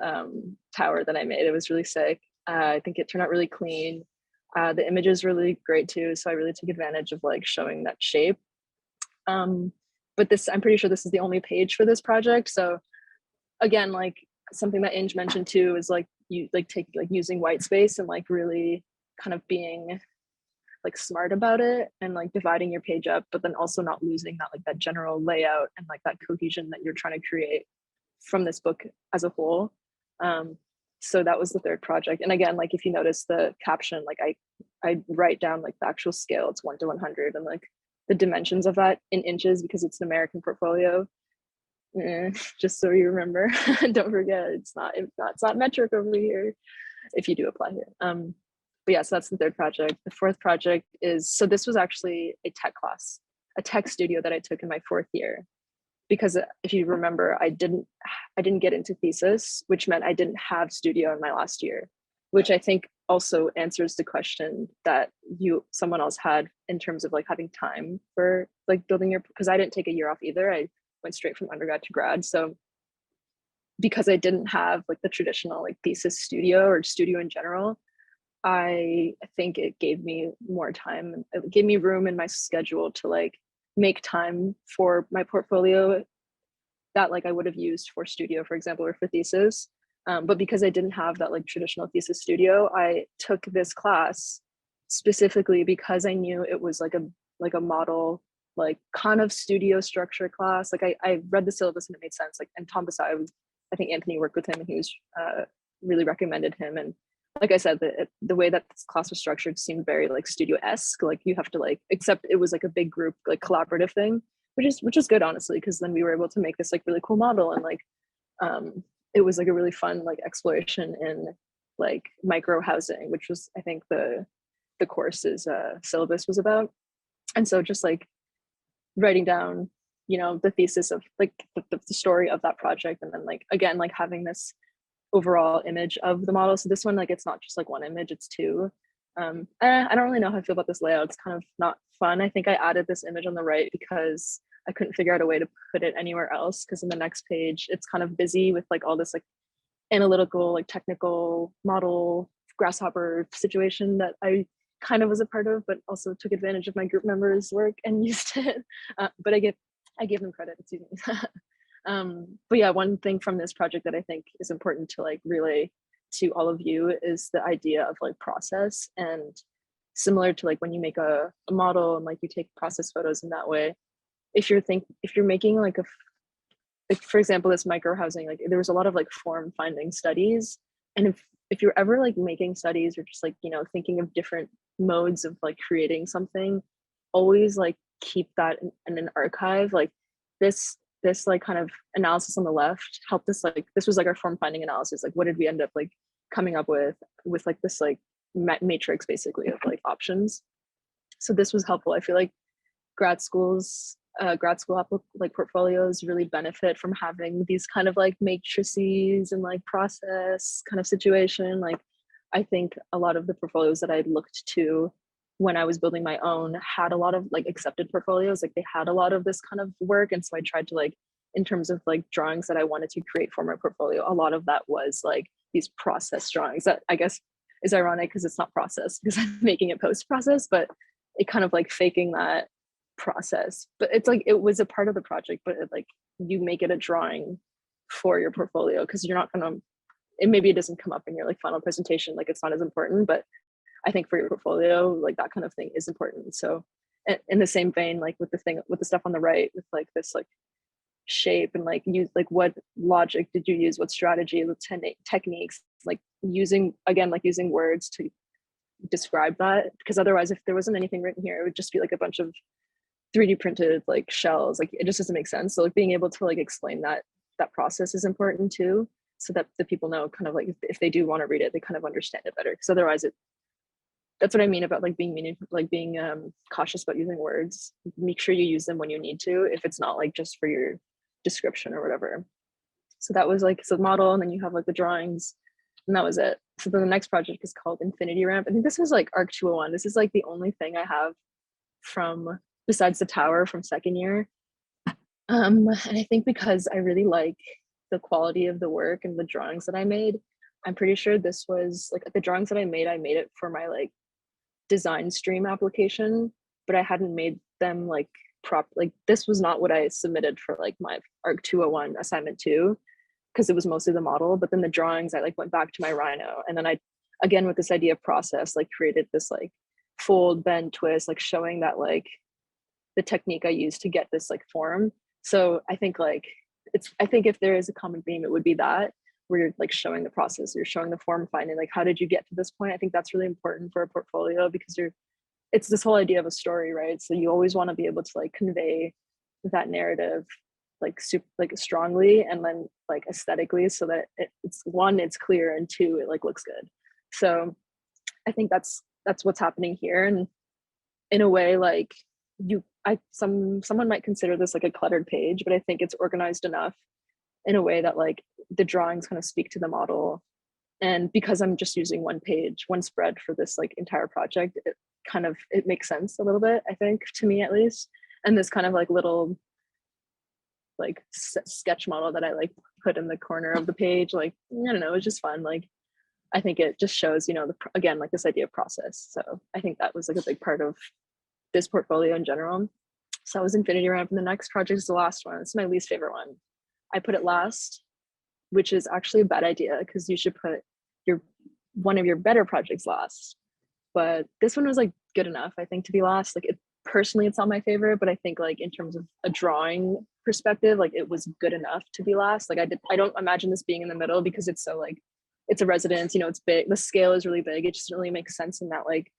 tower that I made. It was really sick. I think it turned out really clean. The image is really great too. So I really took advantage of like showing that shape. But I'm pretty sure this is the only page for this project. So again, like something that Inge mentioned too is like you like using white space and like really kind of being like smart about it and like dividing your page up, but then also not losing that like that general layout and like that cohesion that you're trying to create from this book as a whole. So that was the third project. And again, like if you notice the caption, like I write down like the actual scale, it's 1 to 100, and like the dimensions of that in inches because it's an American portfolio. Just so you remember, don't forget it's not metric over here if you do apply here. But yeah, so that's the third project. The fourth project is, so this was actually a tech class, a tech studio that I took in my 4th year. Because if you remember, I didn't get into thesis, which meant I didn't have studio in my last year, which I think also answers the question that someone else had in terms of like having time for like building because I didn't take a year off either. I went straight from undergrad to grad. So because I didn't have like the traditional like thesis studio or studio in general, I think it gave me more time. It gave me room in my schedule to like make time for my portfolio that like I would have used for studio, for example, or for thesis. But because I didn't have that like traditional thesis studio, I took this class specifically because I knew it was like a model, like kind of studio structure class. Like I read the syllabus and it made sense. Like, and Tom Basai was, I think Anthony worked with him and he was really recommended him. And like I said, the way that this class was structured seemed very like studio-esque. Like you have to like, except it was like a big group, like collaborative thing, which is good honestly, because then we were able to make this like really cool model. And like it was like a really fun like exploration in like micro housing, which was I think the course's syllabus was about. And so just like writing down, you know, the thesis of like the story of that project, and then like again like having this overall image of the model. So this one, like it's not just like one image, it's two. I don't really know how I feel about this layout. It's kind of not fun. I think I added this image on the right because I couldn't figure out a way to put it anywhere else, because in the next page it's kind of busy with like all this like analytical, like technical model grasshopper situation that I kind of was a part of, but also took advantage of my group members' work and used it. But I give them credit, excuse me. But yeah, one thing from this project that I think is important to like relay to all of you is the idea of like process. And similar to like when you make a model and like you take process photos in that way, if you're making like like for example this micro housing, like there was a lot of like form finding studies, and if you're ever like making studies or just like, you know, thinking of different modes of like creating something, always like keep that in an archive. Like this like kind of analysis on the left helped us, like this was like our form finding analysis, like what did we end up like coming up with like this like matrix basically of like options. So this was helpful. I feel like grad school like portfolios really benefit from having these kind of like matrices and like process kind of situation. Like I think a lot of the portfolios that I looked to when I was building my own had a lot of like accepted portfolios, like they had a lot of this kind of work. And so I tried to like, in terms of like drawings that I wanted to create for my portfolio, a lot of that was like these process drawings that I guess is ironic because it's not process because I'm making it post process, but it kind of like faking that process. But it's like it was a part of the project, but it, like you make it a drawing for your portfolio because you're not gonna, maybe it doesn't come up in your like final presentation, like it's not as important, but I think for your portfolio, like that kind of thing is important. So in the same vein, like with the stuff on the right, with like this like shape and like use like what logic did you use, what strategy, what techniques, like using words to describe that, because otherwise if there wasn't anything written here, it would just be like a bunch of 3D printed like shells. Like it just doesn't make sense. So like being able to like explain that process is important too, so that the people know kind of like if they do want to read it, they kind of understand it better. Because otherwise that's what I mean about like being meaningful, like being cautious about using words. Make sure you use them when you need to, if it's not like just for your description or whatever. So that was like, so the model, and then you have like the drawings, and that was it. So then the next project is called Infinity Ramp. I think this was like ARC 201. This is like the only thing I have from, besides the tower, from second year. And I think because I really like the quality of the work and the drawings that I made, I'm pretty sure this was like the drawings that I made it for my like design stream application, but I hadn't made them like like this was not what I submitted for like my ARC 201 assignment 2, because it was mostly the model. But then the drawings, I like went back to my Rhino, and then I, again with this idea of process, like created this like fold, bend, twist, like showing that like the technique I used to get this like form. So I think like I think if there is a common theme, it would be that, where you're like showing the process, you're showing the form finding, like how did you get to this point. I think that's really important for a portfolio, because it's this whole idea of a story, right? So you always want to be able to like convey that narrative like strongly, and then like aesthetically, so that it's one, it's clear, and two, it like looks good. So I think that's what's happening here. And in a way, like someone might consider this like a cluttered page, but I think it's organized enough in a way that like the drawings kind of speak to the model. And because I'm just using one page, one spread for this like entire project, it makes sense a little bit, I think, to me at least. And this kind of like little like sketch model that I like put in the corner of the page, like I don't know, it's just fun. Like I think it just shows, again, like this idea of process. So I think that was like a big part of this portfolio in general. So that was Infinity Ramp, and the next project is the last one. It's my least favorite one. I put it last, which is actually a bad idea because you should put one of your better projects last. But this one was like good enough, I think, to be last. Like personally, it's not my favorite, but I think like in terms of a drawing perspective, like it was good enough to be last. Like I don't imagine this being in the middle because it's so like, it's a residence, it's big. The scale is really big. It just really makes sense in that like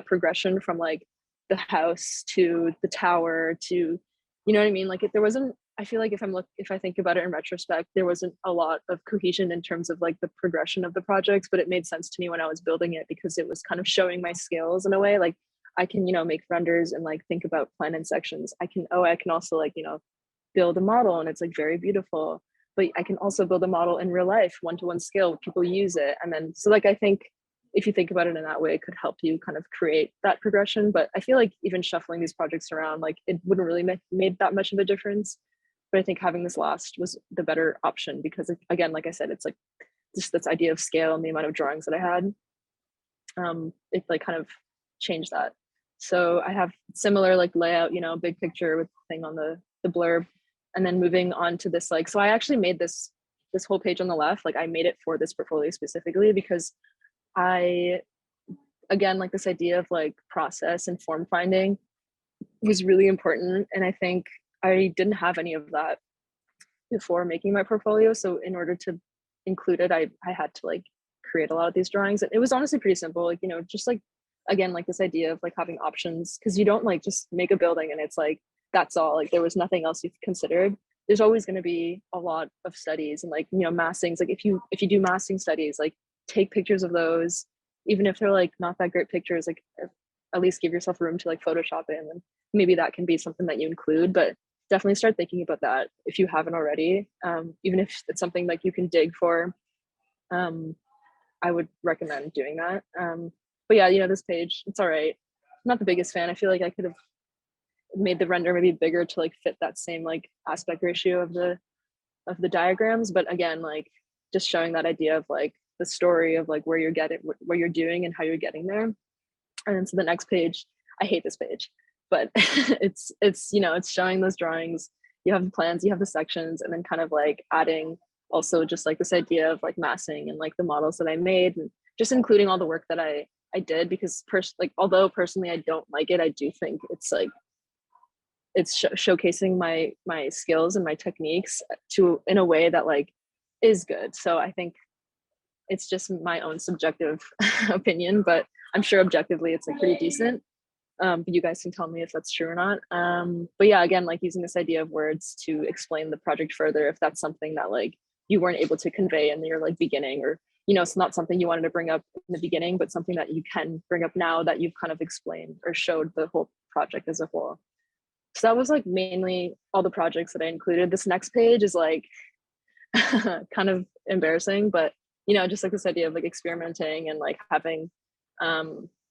progression from like the house to the tower to, you know what I mean? Like if there wasn't, I feel like if I think about it in retrospect, there wasn't a lot of cohesion in terms of like the progression of the projects, but it made sense to me when I was building it because it was kind of showing my skills in a way. Like I can, make renders and like think about plan and sections. I can also like, build a model and it's like very beautiful, but I can also build a model in real life, one-to-one scale, people use it. And then, so like, I think if you think about it in that way, it could help you kind of create that progression. But I feel like even shuffling these projects around, like it wouldn't really made that much of a difference. But I think having this last was the better option because again, like I said, it's like just this idea of scale and the amount of drawings that I had. It like kind of changed that. So I have similar like layout, big picture with the thing on the blurb, and then moving on to this like, so I actually made this whole page on the left, like I made it for this portfolio specifically because again, like this idea of like process and form finding was really important. And I think I didn't have any of that before making my portfolio. So in order to include it, I had to like create a lot of these drawings. It was honestly pretty simple, like, just like, again, like this idea of like having options, because you don't like just make a building and it's like, that's all, like there was nothing else you've considered. There's always going to be a lot of studies and like, massings. Like if you do massing studies, like take pictures of those, even if they're like not that great pictures, like at least give yourself room to like Photoshop it, and then maybe that can be something that you include. But definitely start thinking about that if you haven't already, even if it's something like you can dig for. I would recommend doing that. But yeah, this page, it's all right. I'm not the biggest fan. I feel like I could have made the render maybe bigger to like fit that same like aspect ratio of the diagrams. But again, like just showing that idea of like the story of like where you're doing and how you're getting there. And then to the next page, I hate this page, but it's showing those drawings. You have the plans, you have the sections, and then kind of like adding also just like this idea of like massing and like the models that I made, and just including all the work that I did, because although personally I don't like it, I do think it's like it's showcasing my skills and my techniques in a way that like is good. So I think it's just my own subjective opinion, but I'm sure objectively it's like pretty decent. But you guys can tell me if that's true or not. But yeah, again, like using this idea of words to explain the project further, if that's something that like you weren't able to convey in your like beginning, or it's not something you wanted to bring up in the beginning, but something that you can bring up now that you've kind of explained or showed the whole project as a whole. So that was like mainly all the projects that I included. This next page is like kind of embarrassing, but just like this idea of like experimenting and like having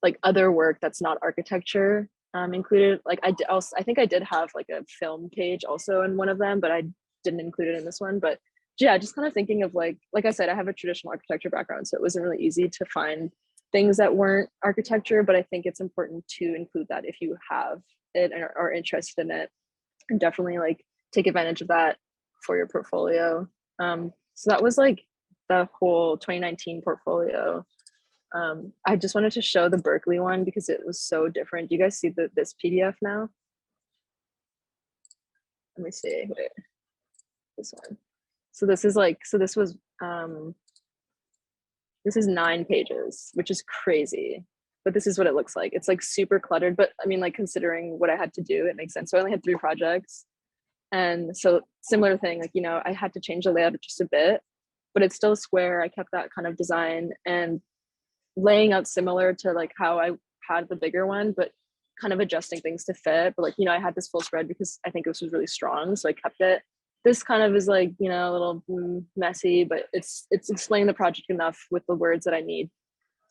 like other work that's not architecture included. Like I think I did have like a film page also in one of them, but I didn't include it in this one. But yeah, just kind of thinking of like I said, I have a traditional architecture background, so it wasn't really easy to find things that weren't architecture, but I think it's important to include that if you have it and are interested in it, and definitely like take advantage of that for your portfolio. So that was like the whole 2019 portfolio. I just wanted to show the Berkeley one because it was so different. Do you guys see this PDF now? Let me see. Wait. This one. So this is like, this is 9 pages, which is crazy. But this is what it looks like. It's like super cluttered, but I mean, like considering what I had to do, it makes sense. So I only had 3 projects. And so similar thing, like, I had to change the layout just a bit, but it's still square. I kept that kind of design and laying out similar to like how I had the bigger one, but kind of adjusting things to fit. But like, I had this full spread because I think this was really strong. So I kept it. This kind of is like, a little messy, but it's explaining the project enough with the words that I need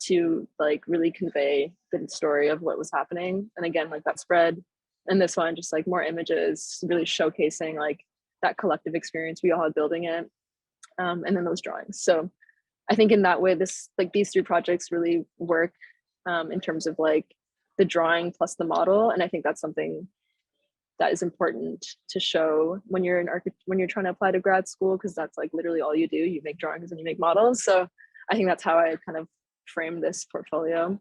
to like really convey the story of what was happening. And again, like that spread, and this one, just like more images, really showcasing like that collective experience we all had building it. And then those drawings. So I think in that way, these 3 projects really work in terms of like the drawing plus the model. And I think that's something that is important to show when you're when you're trying to apply to grad school, because that's like literally all you do. You make drawings and you make models. So I think that's how I kind of frame this portfolio.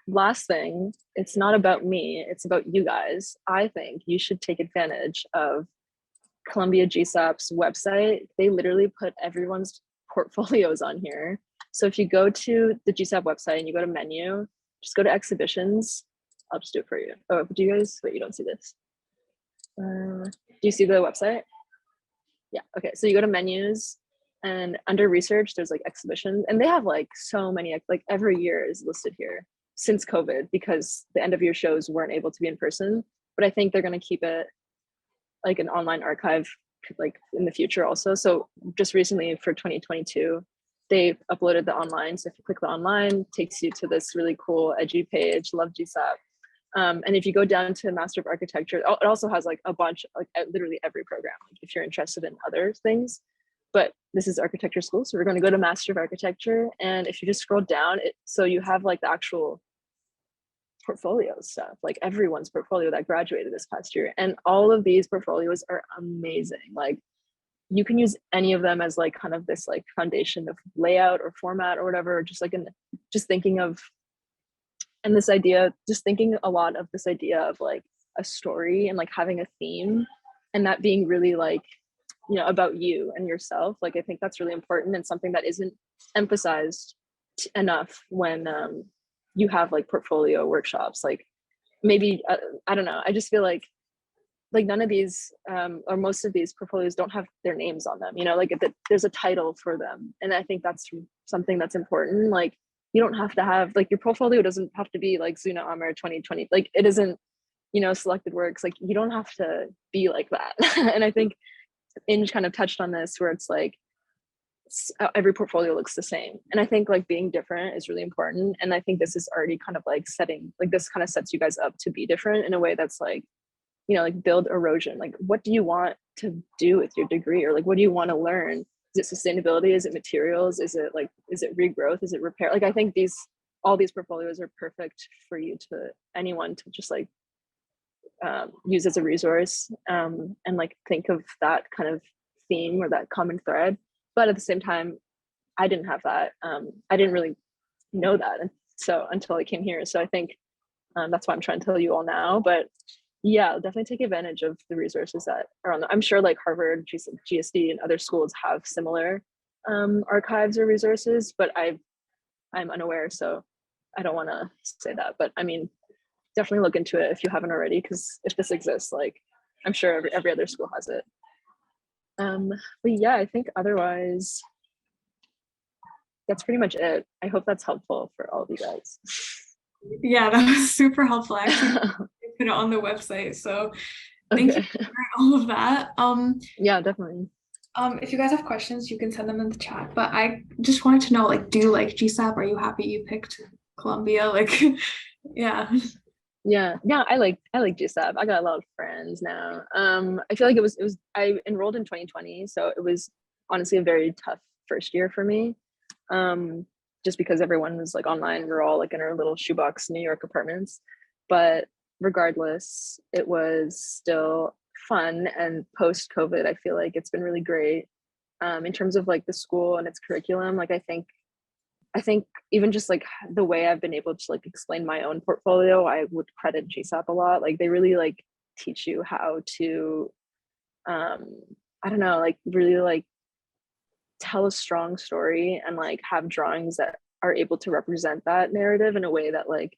Last thing, it's not about me, it's about you guys. I think you should take advantage of Columbia GSAPP's website. They literally put everyone's portfolios on here. So if you go to the GSAPP website and you go to menu, just go to exhibitions. I'll just do it for you. Oh, do you guys, wait, you don't see this. Do you see the website? Yeah, okay, so you go to menus and under research, there's like exhibitions, and they have like so many, like every year is listed here since COVID, because the end of year shows weren't able to be in person, but I think they're gonna keep it like an online archive like in the future also. So just recently for 2022, they uploaded the online. So if you click the online, it takes you to this really cool edgy page, love GSAPP. And if you go down to Master of Architecture, it also has like a bunch, like literally every program, like if you're interested in other things. But this is architecture school, so we're going to go to Master of Architecture. And if you just scroll down, so you have like the actual portfolio stuff, like everyone's portfolio that graduated this past year. And all of these portfolios are amazing. Like you can use any of them as like kind of this like foundation of layout or format or whatever, just like just thinking of, and this idea, just thinking a lot of this idea of like a story and like having a theme, and that being really like, you know, about you and yourself. Like I think that's really important and something that isn't emphasized enough when you have like portfolio workshops. Like maybe I don't know, I just feel like none of these or most of these portfolios don't have their names on them, you know, like there's a title for them. And I think that's something that's important. Like you don't have to have, like, your portfolio doesn't have to be like Zoona Amr 2020, like it isn't, you know, selected works. Like you don't have to be like that. And I think Inge kind of touched on this, where it's like every portfolio looks the same, and I think like being different is really important. And I think this is already kind of like setting, like this kind of sets you guys up to be different in a way that's like, you know, like build erosion. Like what do you want to do with your degree, or like what do you want to learn? Is it sustainability? Is it materials? Is it regrowth? Is it repair? Like I think all these portfolios are perfect for you, to anyone to just like use as a resource, and like think of that kind of theme or that common thread. But at the same time, I didn't have that. I didn't really know that, and so until I came here. So I think that's why I'm trying to tell you all now. But yeah, definitely take advantage of the resources that are on I'm sure like Harvard, GSD, and other schools have similar archives or resources, but I'm unaware, so I don't want to say that. But I mean, definitely look into it if you haven't already, because if this exists, like I'm sure every other school has it. But yeah, I think otherwise that's pretty much it. I hope that's helpful for all of you guys. Yeah, that was super helpful. Actually, put it on the website. So thank you for all of that. Yeah, definitely. If you guys have questions, you can send them in the chat. But I just wanted to know, like, do you like GSAPP? Are you happy you picked Columbia? Like, yeah. Yeah, I like GSAPP. I got a lot of friends now. I feel like it was I enrolled in 2020, so it was honestly a very tough first year for me. Just because everyone was like online, we're all like in our little shoebox New York apartments. But regardless, it was still fun. And post COVID, I feel like it's been really great. In terms of like the school and its curriculum, like I think even just like the way I've been able to like explain my own portfolio, I would credit GSAPP a lot. Like they really like teach you how to, I don't know, like really like tell a strong story and like have drawings that are able to represent that narrative in a way that like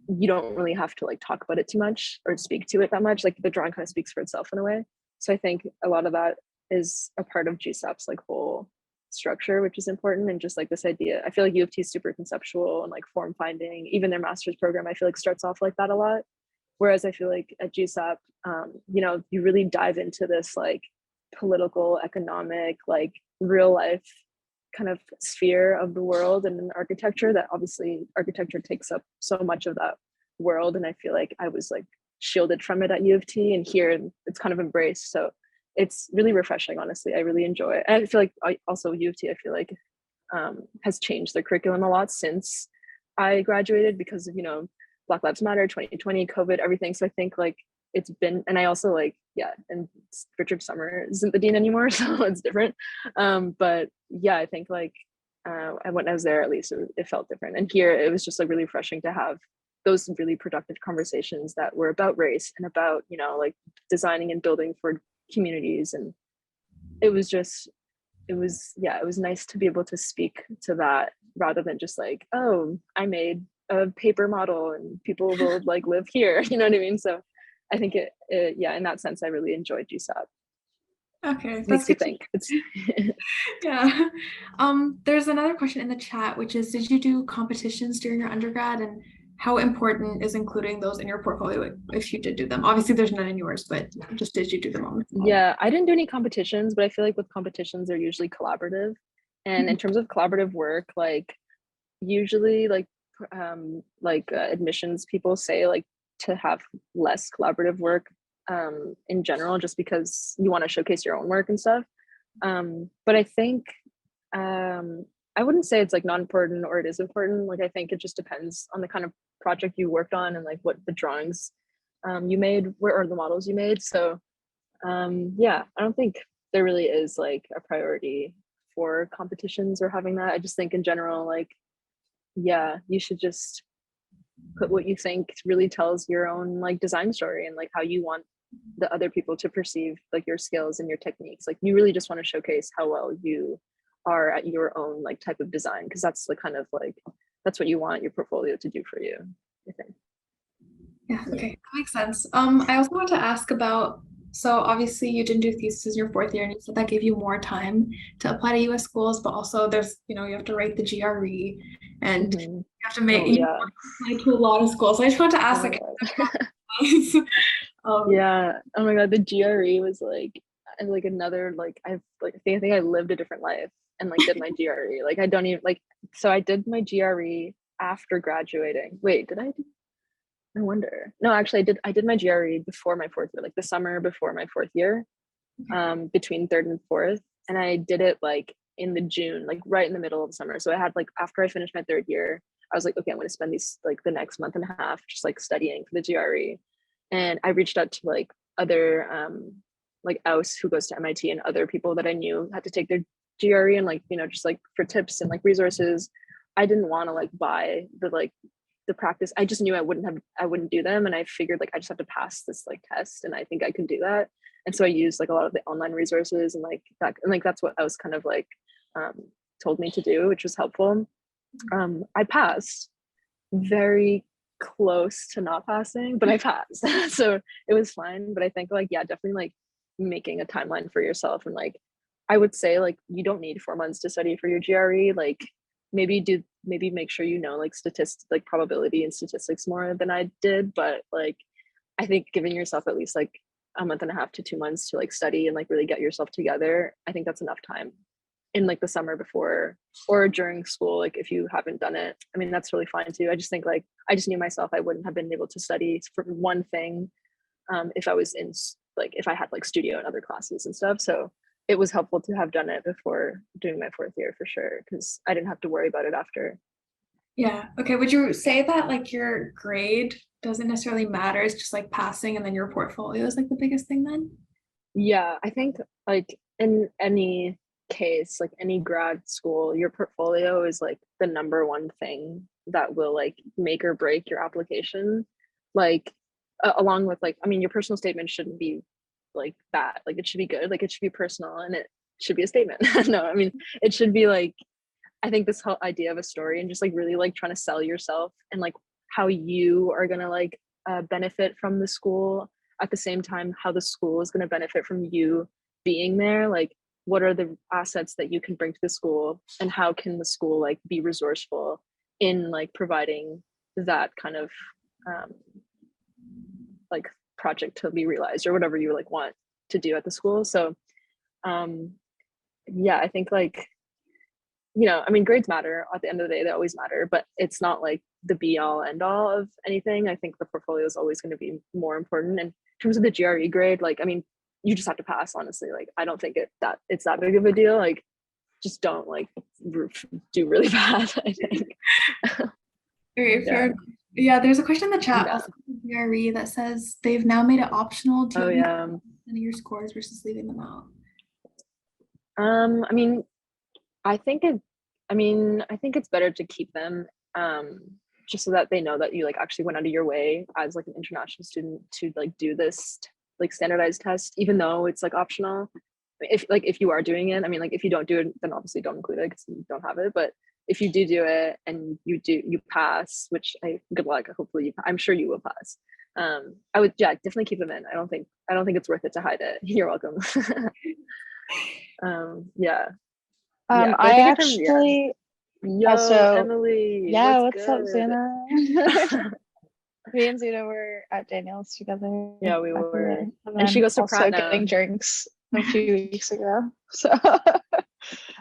you don't really have to like talk about it too much or speak to it that much. Like the drawing kind of speaks for itself in a way. So I think a lot of that is a part of GSAPP's like whole structure, which is important. And just like this idea, I feel like UofT is super conceptual and like form finding. Even their master's program, I feel like starts off like that a lot. Whereas I feel like at GSAPP, you know, you really dive into this like political, economic, like real life kind of sphere of the world and architecture, that obviously architecture takes up so much of that world. And I feel like I was like shielded from it at UofT, and here it's kind of embraced. So it's really refreshing, honestly. I really enjoy it. And I feel like also U of T, I feel like has changed their curriculum a lot since I graduated because of, Black Lives Matter, 2020, COVID, everything. So I think like it's been, and I also like, yeah, and Richard Summer isn't the dean anymore, so it's different. But yeah, I think like when I was there, at least it felt different. And here it was just like really refreshing to have those really productive conversations that were about race and about, like designing and building for communities. And it was nice to be able to speak to that rather than just like, oh, I made a paper model and people will like live here. You know what I mean? So I think it in that sense, I really enjoyed GSAPP. Okay, that's Makes you good. think. Yeah. There's another question in the chat, which is, did you do competitions during your undergrad, and how important is including those in your portfolio if you did do them? Obviously, there's none in yours, but just did you do them on? Yeah, I didn't do any competitions, but I feel like with competitions, they're usually collaborative. And in terms of collaborative work, like usually like admissions people say like to have less collaborative work in general, just because you want to showcase your own work and stuff. But I think I wouldn't say it's like not important or it is important. Like I think it just depends on the kind of project you worked on and like what the drawings you made or the models you made. So yeah, I don't think there really is like a priority for competitions or having that. I just think in general, like, yeah, you should just put what you think really tells your own like design story and like how you want the other people to perceive like your skills and your techniques. Like you really just want to showcase how well you are at your own like type of design, because that's the kind of like that's what you want your portfolio to do for you, I think. Yeah, okay, that makes sense. I also want to ask about, so obviously you didn't do thesis in your fourth year, and you said that gave you more time to apply to US schools, but also there's, you have to write the GRE and you have to make apply to a lot of schools. So I just want to ask like yeah, oh my god, the GRE was like another like I think I lived a different life and like did my GRE. Like I don't even like, so I did my GRE after graduating. Wait, did I? I wonder. No, actually I did my GRE before my fourth year, like the summer before my fourth year, between third and fourth. And I did it like in the June, like right in the middle of the summer. So I had like, after I finished my third year, I was like, okay, I'm going to spend these like the next month and a half just like studying for the GRE. And I reached out to like other like Aus who goes to MIT and other people that I knew had to take their GRE, and like, just like for tips and like resources. I didn't want to like buy the practice. I just knew I wouldn't do them. And I figured like I just have to pass this like test, and I think I could do that. And so I used like a lot of the online resources and like that, and like that's what I was kind of like told me to do, which was helpful. I passed, very close to not passing, but I passed. So it was fine. But I think like, yeah, definitely like making a timeline for yourself. And like I would say like you don't need 4 months to study for your GRE. Like maybe make sure like statistics, like probability and statistics more than I did. But like I think giving yourself at least like a month and a half to 2 months to like study and like really get yourself together, I think that's enough time in like the summer before or during school. Like if you haven't done it, I mean, that's really fine too. I just think like I just knew myself I wouldn't have been able to study for one thing if I was in like if I had like studio and other classes and stuff. So it was helpful to have done it before doing my fourth year for sure, because I didn't have to worry about it after. Yeah. Okay. Would you say that like your grade doesn't necessarily matter? It's just like passing, and then your portfolio is like the biggest thing then? Yeah, I think like in any case, like any grad school, your portfolio is like the number one thing that will like make or break your application. Like along with like, I mean, your personal statement shouldn't be like bad. Like it should be good. Like it should be personal and it should be a statement. No, I mean, it should be like, I think this whole idea of a story and just like really like trying to sell yourself and like how you are going to like benefit from the school, at the same time how the school is going to benefit from you being there. Like what are the assets that you can bring to the school, and how can the school like be resourceful in like providing that kind of like project to be realized or whatever you like want to do at the school. So yeah, I think like, I mean, grades matter at the end of the day, they always matter, but it's not like the be all end all of anything. I think the portfolio is always going to be more important. And in terms of the GRE grade, like, I mean, you just have to pass, honestly. Like, I don't think it's that big of a deal. Like, just don't like do really bad, I think. Very Yeah. fair. Yeah, there's a question in the chat Yeah. also from GRE that says they've now made it optional to Oh use yeah. your scores versus leaving them out. I mean, I think it's better to keep them, just so that they know that you like actually went out of your way as like an international student to like do this like standardized test, even though it's like optional. If you are doing it, I mean, like if you don't do it, then obviously don't include it because you don't have it. But if you do it and you pass, which good luck. Hopefully, I'm sure you will pass. I would, yeah, definitely keep them in. I don't think it's worth it to hide it. You're welcome. Yeah. Yeah, but I think actually Yo, also, Emily. yeah, what's up, good? Zoona? Me and Zoona were at Daniel's together. Yeah, we back in the were. day. And she then goes to also Pratt now. getting drinks a few weeks ago. So,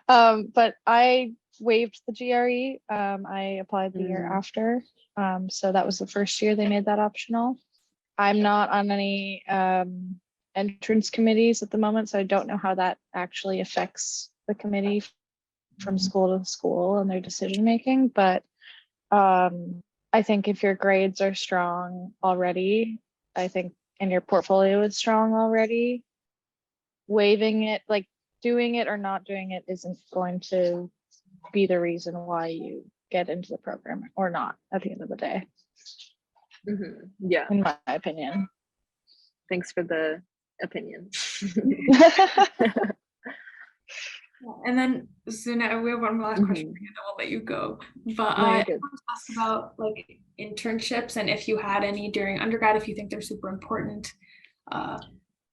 but I waived the GRE. I applied the year after. So that was the first year they made that optional. I'm not on any entrance committees at the moment, so I don't know how that actually affects the committee from school to school and their decision making. But I think if your grades are strong already, I think, and your portfolio is strong already, waiving it, like doing it or not doing it, isn't going to be the reason why you get into the program or not at the end of the day. Yeah, in my opinion. Thanks for the opinion. And then Zoona, we have one last question for you, then we'll let you go. But I want to ask about like internships and if you had any during undergrad, if you think they're super important.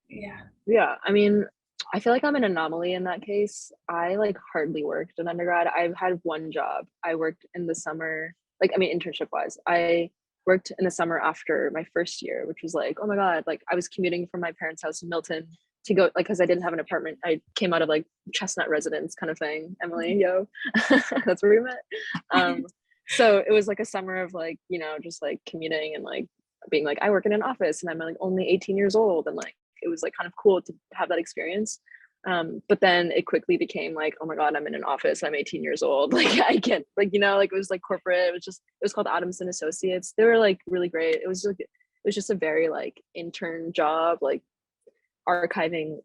Yeah, I mean, I feel like I'm an anomaly in that case. I like hardly worked in undergrad. I've had one job. I worked in the summer, like, I mean, internship wise. I worked in the summer after my first year, which was like, oh my God, like I was commuting from my parents' house in Milton to go, like, because I didn't have an apartment. I came out of like Chestnut residence kind of thing. Emily, yo, that's where we met. So it was like a summer of like, you know, just like commuting and like being like, I work in an office and I'm like only 18 years old. And like, it was like kind of cool to have that experience. But then it quickly became like, oh my God, I'm in an office. I'm 18 years old. Like I can't, like, you know, like it was like corporate. It was called Adams and Associates. They were like really great. It was just a very like intern job, like archiving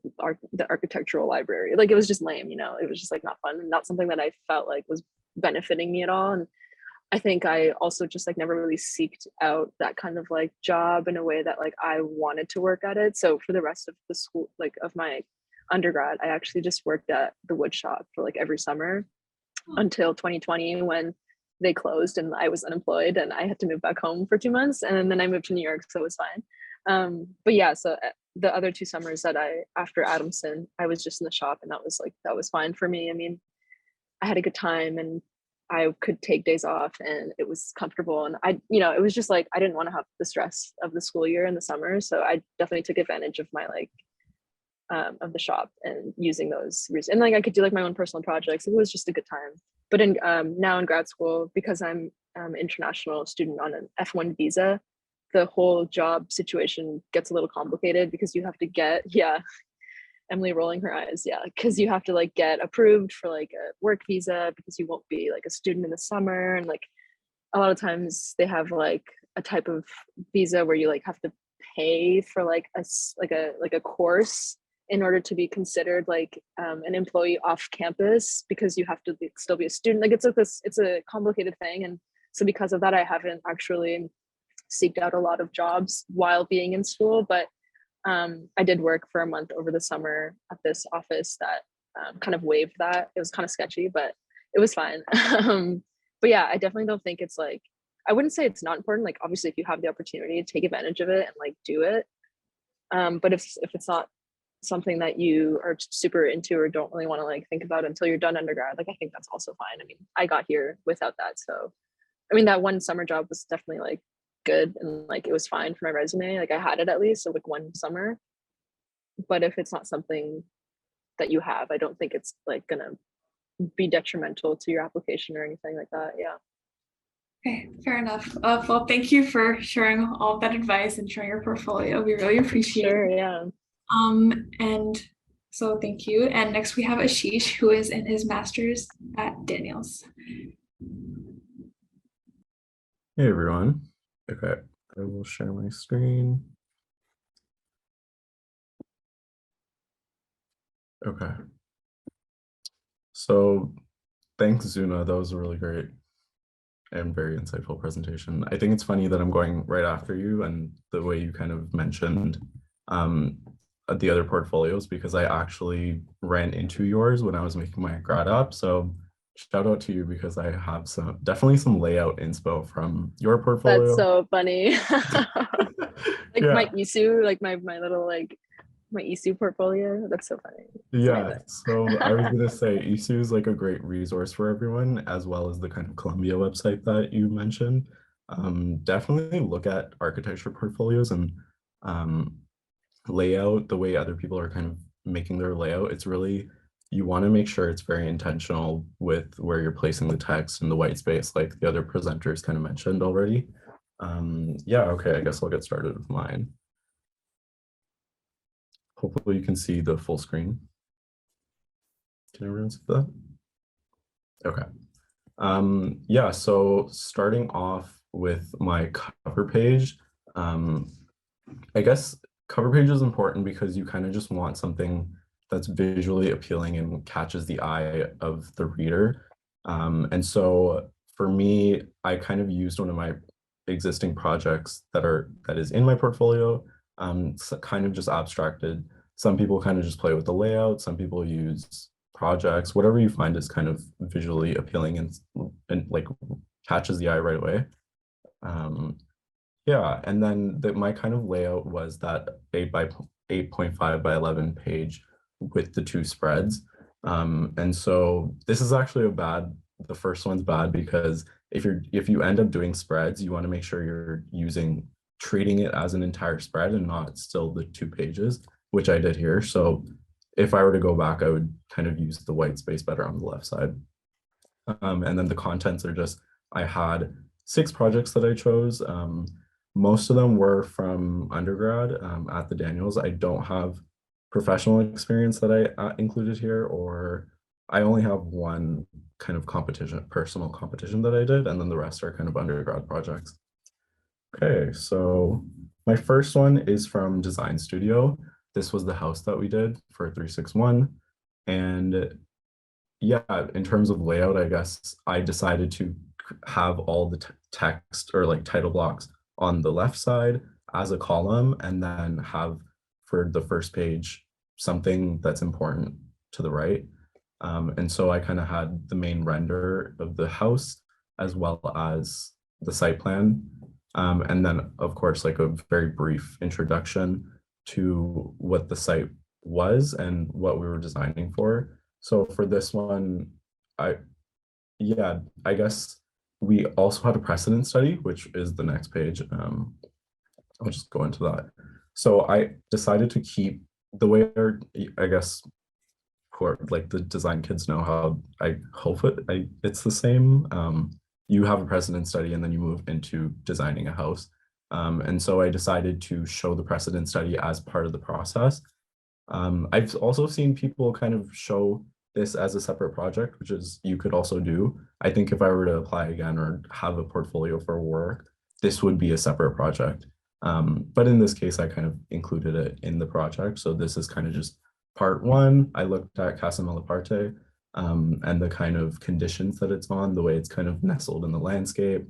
the architectural library. Like it was just lame, you know, it was just like not fun and not something that I felt like was benefiting me at all. And I think I also just like never really seeked out that kind of like job in a way that like I wanted to work at it. So for the rest of the school, like of my undergrad, I actually just worked at the wood shop for like every summer until 2020 when they closed and I was unemployed and I had to move back home for 2 months. And then I moved to New York, so it was fine. But yeah, so the other 2 summers that after Adamson, I was just in the shop and that was fine for me. I mean, I had a good time and I could take days off and it was comfortable. And it was just like, I didn't want to have the stress of the school year in the summer. So I definitely took advantage of my like, of the shop and using those. And like, I could do like my own personal projects. It was just a good time. But now in grad school, because I'm international student on an F1 visa, the whole job situation gets a little complicated because you have to get, Emily rolling her eyes, because you have to like get approved for like a work visa because you won't be like a student in the summer. And like a lot of times they have like a type of visa where you like have to pay for like a course in order to be considered like an employee off campus because you have to still be a student. Like it's a complicated thing. And so because of that, I haven't actually seeked out a lot of jobs while being in school, but I did work for a month over the summer at this office that kind of waived that. It was kind of sketchy, but it was fine. But yeah, I definitely don't think it's like, I wouldn't say it's not important. Like obviously if you have the opportunity, take advantage of it and like do it. But if it's not something that you are super into or don't really want to like think about until you're done undergrad, like I think that's also fine. I mean, I got here without that. So, I mean, that one summer job was definitely like good and like it was fine for my resume. Like I had it at least, so like one summer. But if it's not something that you have, I don't think it's like gonna be detrimental to your application or anything like that. Yeah. Okay, fair enough. Well, thank you for sharing all of that advice and sharing your portfolio. We really appreciate it. Yeah. And so thank you. And next we have Ashish, who is in his master's at Daniels. Hey everyone. Okay, I will share my screen. Okay. So thanks, Zoona. That was a really great and very insightful presentation. I think it's funny that I'm going right after you and the way you kind of mentioned the other portfolios, because I actually ran into yours when I was making my grad app. So shout out to you, because I have definitely some layout inspo from your portfolio. That's so funny. Like Yeah. my ISU, like my little like my ISU portfolio. That's so funny. Yeah, so I was gonna say ISU is like a great resource for everyone, as well as the kind of Columbia website that you mentioned. Definitely look at architecture portfolios and layout, the way other people are kind of making their layout. It's really, you want to make sure it's very intentional with where you're placing the text and the white space, like the other presenters kind of mentioned already. Yeah, okay, I guess I'll get started with mine. Hopefully you can see the full screen. Can everyone see that? Okay. Yeah, so starting off with my cover page, I guess cover page is important because you kind of just want something that's visually appealing and catches the eye of the reader. And so for me, I kind of used one of my existing projects that is in my portfolio, so kind of just abstracted. Some people kind of just play with the layout. Some people use projects, whatever you find is kind of visually appealing and like catches the eye right away. Yeah, and then my kind of layout was that 8.5 by 11 page with the two spreads. And so this is actually the first one's bad, because if you end up doing spreads, you want to make sure you're treating it as an entire spread and not still the 2 pages, which I did here. So if I were to go back, I would kind of use the white space better on the left side. And then the contents are just, I had 6 projects that I chose. Most of them were from undergrad at the Daniels. I don't have professional experience that I included here, or I only have one kind of personal competition that I did, and then the rest are kind of undergrad projects. Okay, so my first one is from Design Studio. This was the house that we did for 361. And yeah, in terms of layout, I guess I decided to have all the text or like title blocks on the left side as a column, and then have for the first page something that's important to the right. And so I kind of had the main render of the house as well as the site plan. And then of course, like a very brief introduction to what the site was and what we were designing for. So for this one, I guess we also had a precedent study, which is the next page. I'll just go into that. So I decided to keep the way I guess like the design kids know how I hope it's the same. You have a precedent study and then you move into designing a house. And so I decided to show the precedent study as part of the process. I've also seen people kind of show this as a separate project, which is you could also do. I think if I were to apply again or have a portfolio for work, this would be a separate project. But in this case, I kind of included it in the project. So this is kind of just part 1. I looked at Casa Malaparte and the kind of conditions that it's on, the way it's kind of nestled in the landscape.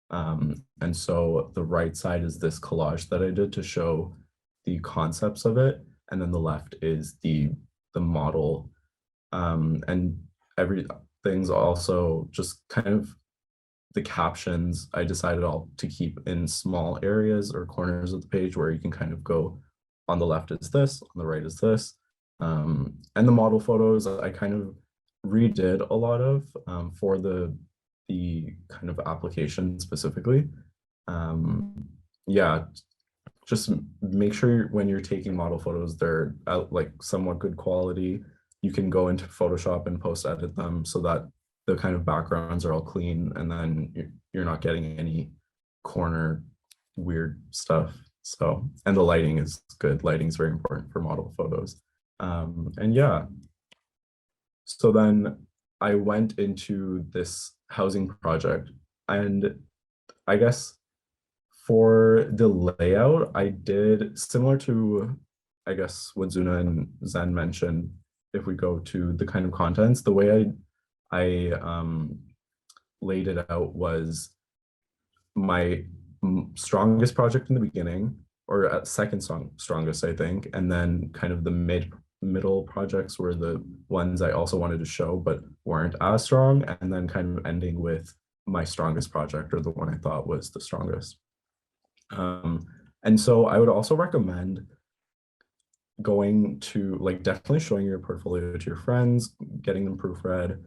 And so the right side is this collage that I did to show the concepts of it. And then the left is the model. And everything's also just kind of the captions. I decided all to keep in small areas or corners of the page where you can kind of go, on the left is this, on the right is this. And the model photos I kind of redid a lot of for the kind of application specifically. Yeah, just make sure when you're taking model photos, they're like somewhat good quality. You can go into Photoshop and post edit them so that the kind of backgrounds are all clean, and then you're not getting any corner weird stuff. So, and the lighting is good. Lighting is very important for model photos. And yeah, so then I went into this housing project, and I guess for the layout, I did similar to, I guess, what Zoona and Zhen mentioned. If we go to the kind of contents, the way I laid it out was my strongest project in the beginning, or second strongest, I think, and then kind of the middle projects were the ones I also wanted to show but weren't as strong, and then kind of ending with my strongest project, or the one I thought was the strongest. And so I would also recommend going to, like, definitely showing your portfolio to your friends, getting them proofread,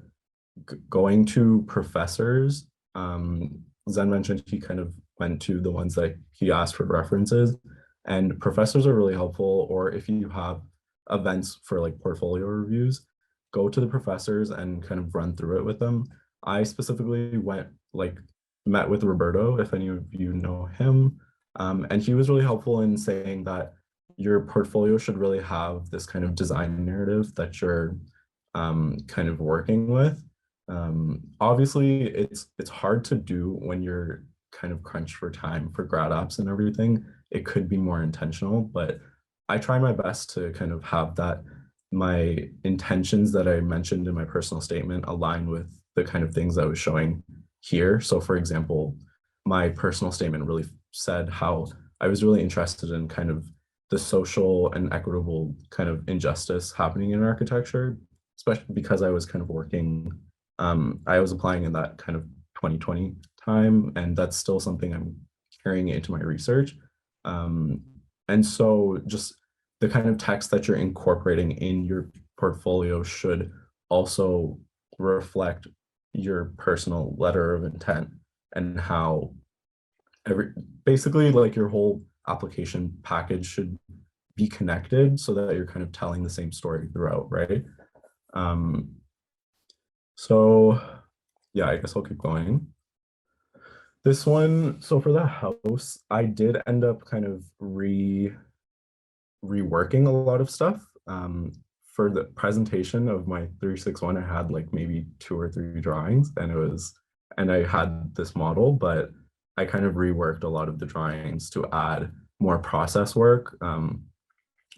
going to professors. Zen mentioned he kind of went to the ones that he asked for references, and professors are really helpful. Or if you have events for like portfolio reviews, go to the professors and kind of run through it with them. I specifically met with Roberto, if any of you know him, and he was really helpful in saying that your portfolio should really have this kind of design narrative that you're kind of working with. Obviously, it's hard to do when you're kind of crunched for time for grad apps and everything. It could be more intentional, but I try my best to kind of have that my intentions that I mentioned in my personal statement align with the kind of things I was showing here. So for example, my personal statement really said how I was really interested in kind of the social and equitable kind of injustice happening in architecture, especially because I was kind of working, I was applying in that kind of 2020 time, and that's still something I'm carrying into my research. And so just the kind of text that you're incorporating in your portfolio should also reflect your personal letter of intent, and how basically like your whole application package should be connected so that you're kind of telling the same story throughout, right? So yeah, I guess I'll keep going. This one, so for the house, I did end up kind of reworking a lot of stuff. For the presentation of my 361, I had like maybe 2 or 3 drawings, and I had this model, but I kind of reworked a lot of the drawings to add more process work.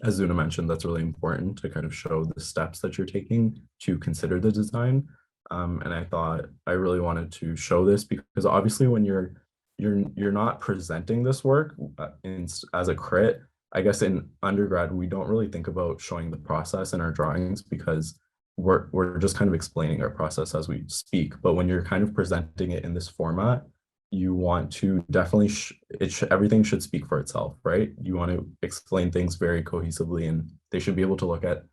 As Zoona mentioned, that's really important to kind of show the steps that you're taking to consider the design. And I thought I really wanted to show this because obviously when you're not presenting this work as a crit, I guess in undergrad, we don't really think about showing the process in our drawings because we're just kind of explaining our process as we speak. But when you're kind of presenting it in this format, you want to definitely, everything should speak for itself, right? You want to explain things very cohesively, and they should be able to look at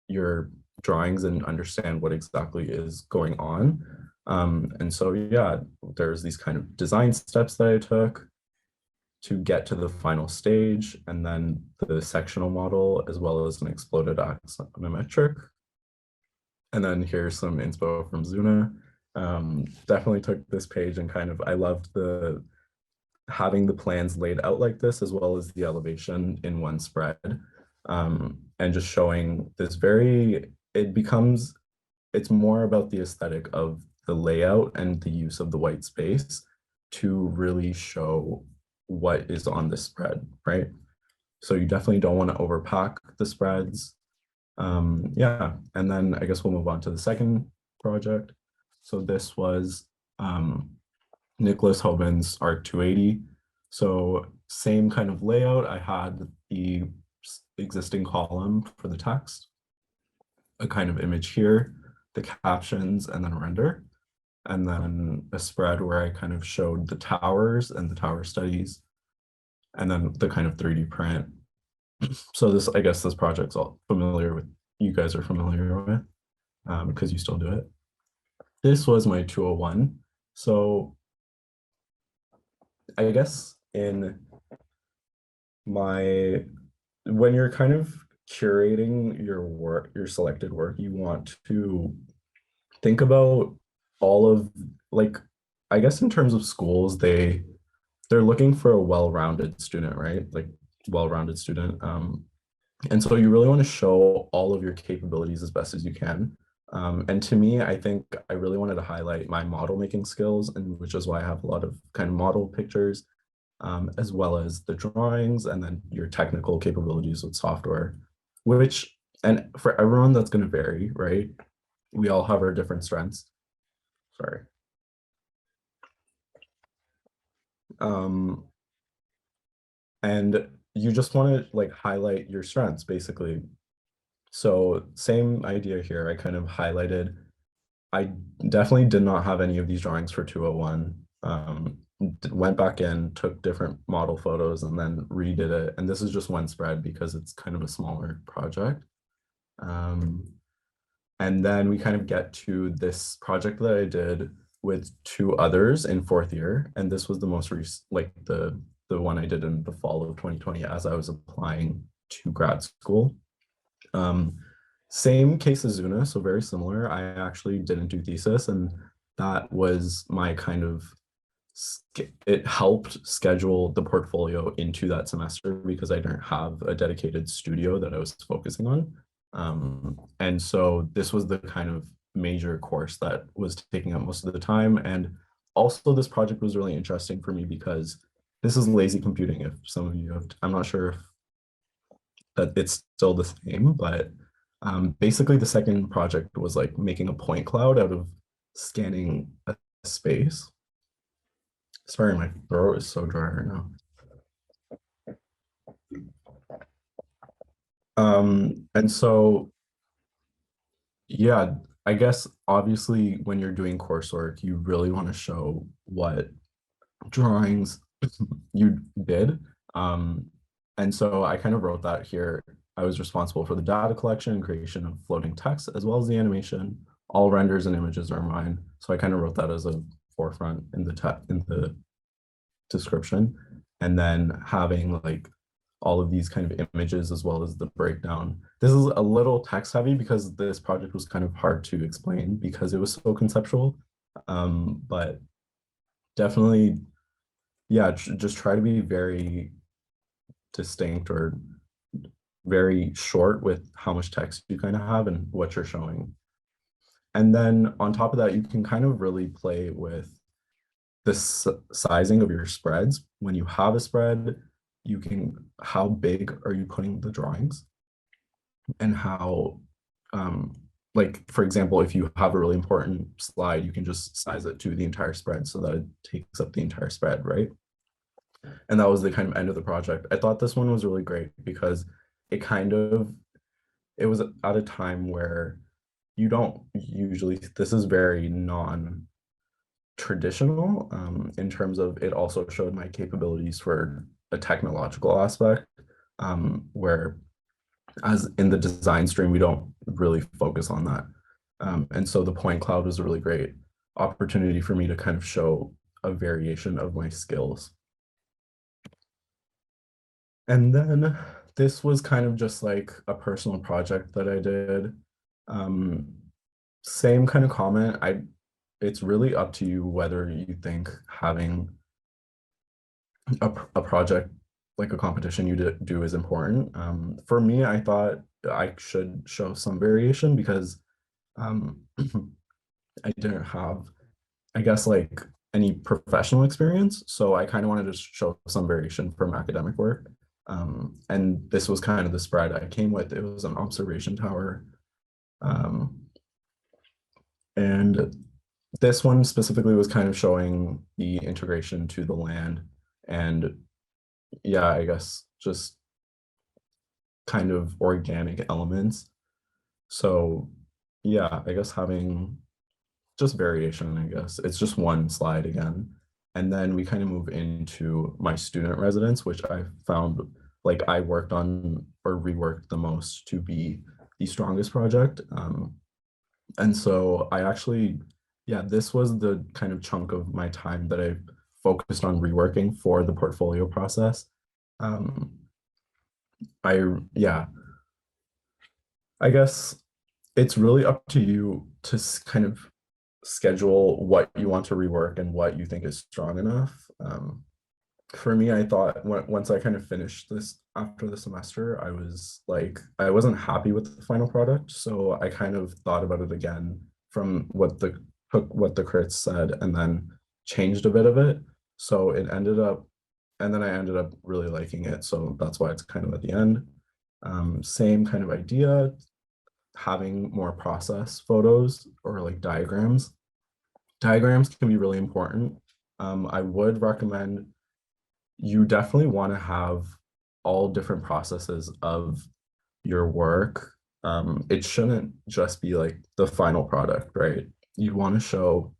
your drawings and understand what exactly is going on. And so, yeah, there's these kind of design steps that I took to get to the final stage, and then the sectional model, as well as an exploded axonometric. And then here's some inspo from Zoona. Definitely took this page and kind of, I loved having the plans laid out like this, as well as the elevation in one spread. And just showing this it's more about the aesthetic of the layout and the use of the white space to really show what is on the spread, right? So you definitely don't want to overpack the spreads. Yeah, and then I guess we'll move on to the second project. So this was Nicholas Hoban's Arc 280. So same kind of layout. I had the existing column for the text, a kind of image here, the captions, and then a render, and then a spread where I kind of showed the towers and the tower studies, and then the kind of 3D print. So this, I guess this project's all familiar with, you guys are familiar with, because you still do it. This was my 201. So I guess when you're kind of curating your work, your selected work, you want to think about all of, like, I guess in terms of schools, they're looking for a well-rounded student, right? Like well-rounded student. And so you really want to show all of your capabilities as best as you can. And to me, I think I really wanted to highlight my model making skills, and which is why I have a lot of kind of model pictures, as well as the drawings, and then your technical capabilities with software, which, and for everyone that's going to vary, right? We all have our different strengths. Sorry. And you just want to like highlight your strengths basically. So same idea here. I kind of highlighted, I definitely did not have any of these drawings for 201. Went back in, took different model photos, and then redid it. And this is just one spread because it's kind of a smaller project. And then we kind of get to this project that I did with 2 others in 4th year. And this was the most recent, like the one I did in the fall of 2020 as I was applying to grad school. Same case as Zoona, so very similar. I actually didn't do thesis, and that was my kind of, it helped schedule the portfolio into that semester because I didn't have a dedicated studio that I was focusing on. And so this was the kind of major course that was taking up most of the time. And also this project was really interesting for me because this is lazy computing. If some of you have, I'm not sure if that it's still the same, but basically the second project was like making a point cloud out of scanning a space. Sorry, my throat is so dry right now. And so, yeah, I guess obviously when you're doing coursework, you really want to show what drawings you did. And so I kind of wrote that here. I was responsible for the data collection and creation of floating text, as well as the animation. All renders and images are mine. So I kind of wrote that as a forefront in the description. And then having like all of these kind of images as well as the breakdown. This is a little text heavy because this project was kind of hard to explain because it was so conceptual. But definitely, yeah, just try to be very distinct or very short with how much text you kind of have and what you're showing. And then on top of that, you can kind of really play with the sizing of your spreads. When you have a spread, you can, how big are you putting the drawings? And how, like, for example, if you have a really important slide, you can just size it to the entire spread so that it takes up the entire spread, right? And that was the kind of end of the project. I thought this one was really great because it was at a time where you don't usually, this is very non-traditional in terms of it also showed my capabilities for a technological aspect, where as in the design stream, we don't really focus on that. And so the point cloud was a really great opportunity for me to kind of show a variation of my skills. And then this was kind of just like a personal project that I did. Same kind of comment. It's really up to you whether you think having a project like a competition you do is important. For me, I thought I should show some variation because I didn't have, I guess, like any professional experience. So I kind of wanted to show some variation from academic work. And this was kind of the spread I came with. It was an observation tower. And this one specifically was kind of showing the integration to the land. And yeah, I guess just kind of organic elements. So yeah, I guess having just variation, I guess. It's just one slide again. And then we kind of move into my student residence, which I found like I worked on or reworked the most to be the strongest project. And so I actually, yeah, this was the kind of chunk of my time that I focused on reworking for the portfolio process. I guess it's really up to you to kind of schedule what you want to rework and what you think is strong enough. for me, I thought once I kind of finished this after the semester, I was like, I wasn't happy with the final product. So I kind of thought about it again from took what the crits said and then changed a bit of it. So it ended up, and then I ended up really liking it. So that's why it's kind of at the end. Same kind of idea, having more process photos or like diagrams. Diagrams can be really important. I would recommend you definitely want to have all different processes of your work. It shouldn't just be like the final product, right? You want to show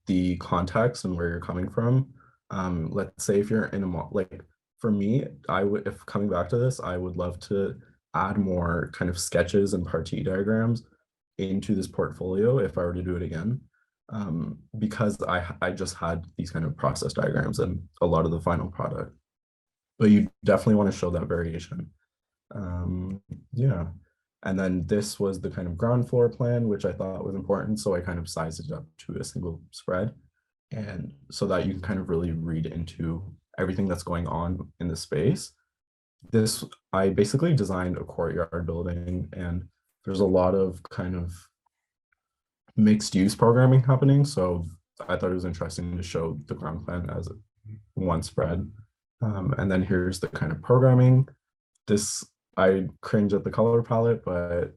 the context and where you're coming from. Let's say if you're in like for me, I would, if coming back to this, I would love to add more kind of sketches and partie diagrams into this portfolio if I were to do it again. Because I just had these kind of process diagrams and a lot of the final product. But you definitely want to show that variation. Yeah. And then this was the kind of ground floor plan, which I thought was important. So I kind of sized it up to a single spread. And so that you can kind of really read into everything that's going on in the space. This, I basically designed a courtyard building, and there's a lot of kind of mixed use programming happening. So I thought it was interesting to show the ground plan as one spread. And then here's the kind of programming. This, I cringe at the color palette, but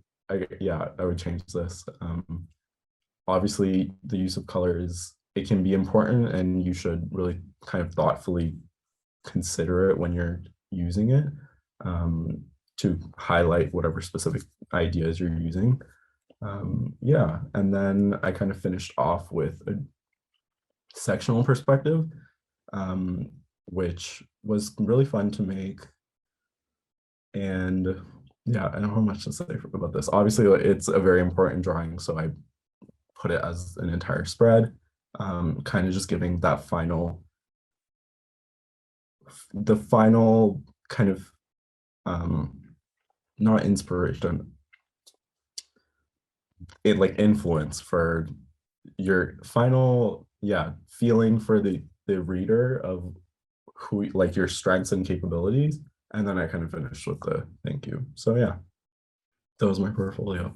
yeah, I would change this. Obviously, the use of color it can be important, and you should really kind of thoughtfully consider it when you're using it to highlight whatever specific ideas you're using. Yeah, and then I kind of finished off with a sectional perspective, which was really fun to make. And yeah, I don't know much to say about this. Obviously, it's a very important drawing, so I put it as an entire spread, kind of just giving that the final kind of not inspiration, it like influence for your final, yeah, feeling for the reader of who, like your strengths and capabilities. And then I kind of finished with the thank you. So yeah, that was my portfolio.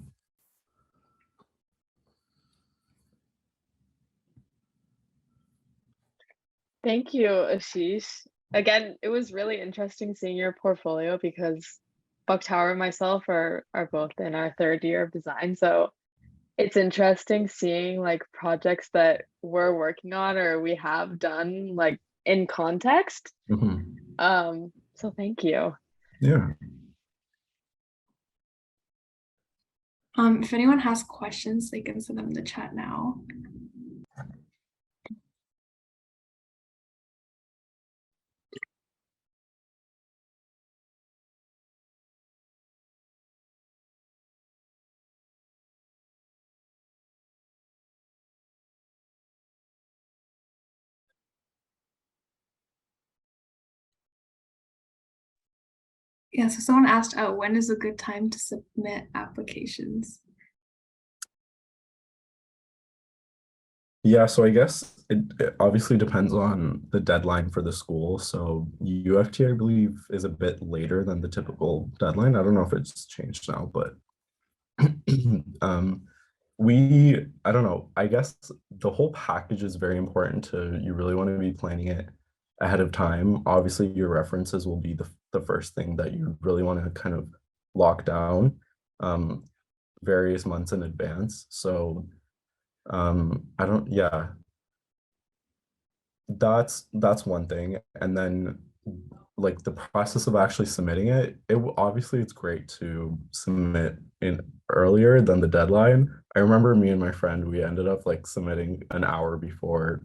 Thank you, Ashish. Again, it was really interesting seeing your portfolio because Buck Tower and myself are both in our third year of design. So it's interesting seeing like projects that we're working on or we have done like in context. So thank you. Yeah. If anyone has questions, they can send them in the chat now. Yeah, so someone asked, when is a good time to submit applications? Yeah, so I guess it obviously depends on the deadline for the school. So UofT, I believe, is a bit later than the typical deadline. I don't know if it's changed now, but I don't know, I guess the whole package is very important you really want to be planning it ahead of time. Obviously, your references will be the first thing that you really want to kind of lock down various months in advance. So yeah, that's one thing. And then like the process of actually submitting obviously it's great to submit in earlier than the deadline. I remember me and my friend, we ended up like submitting an hour before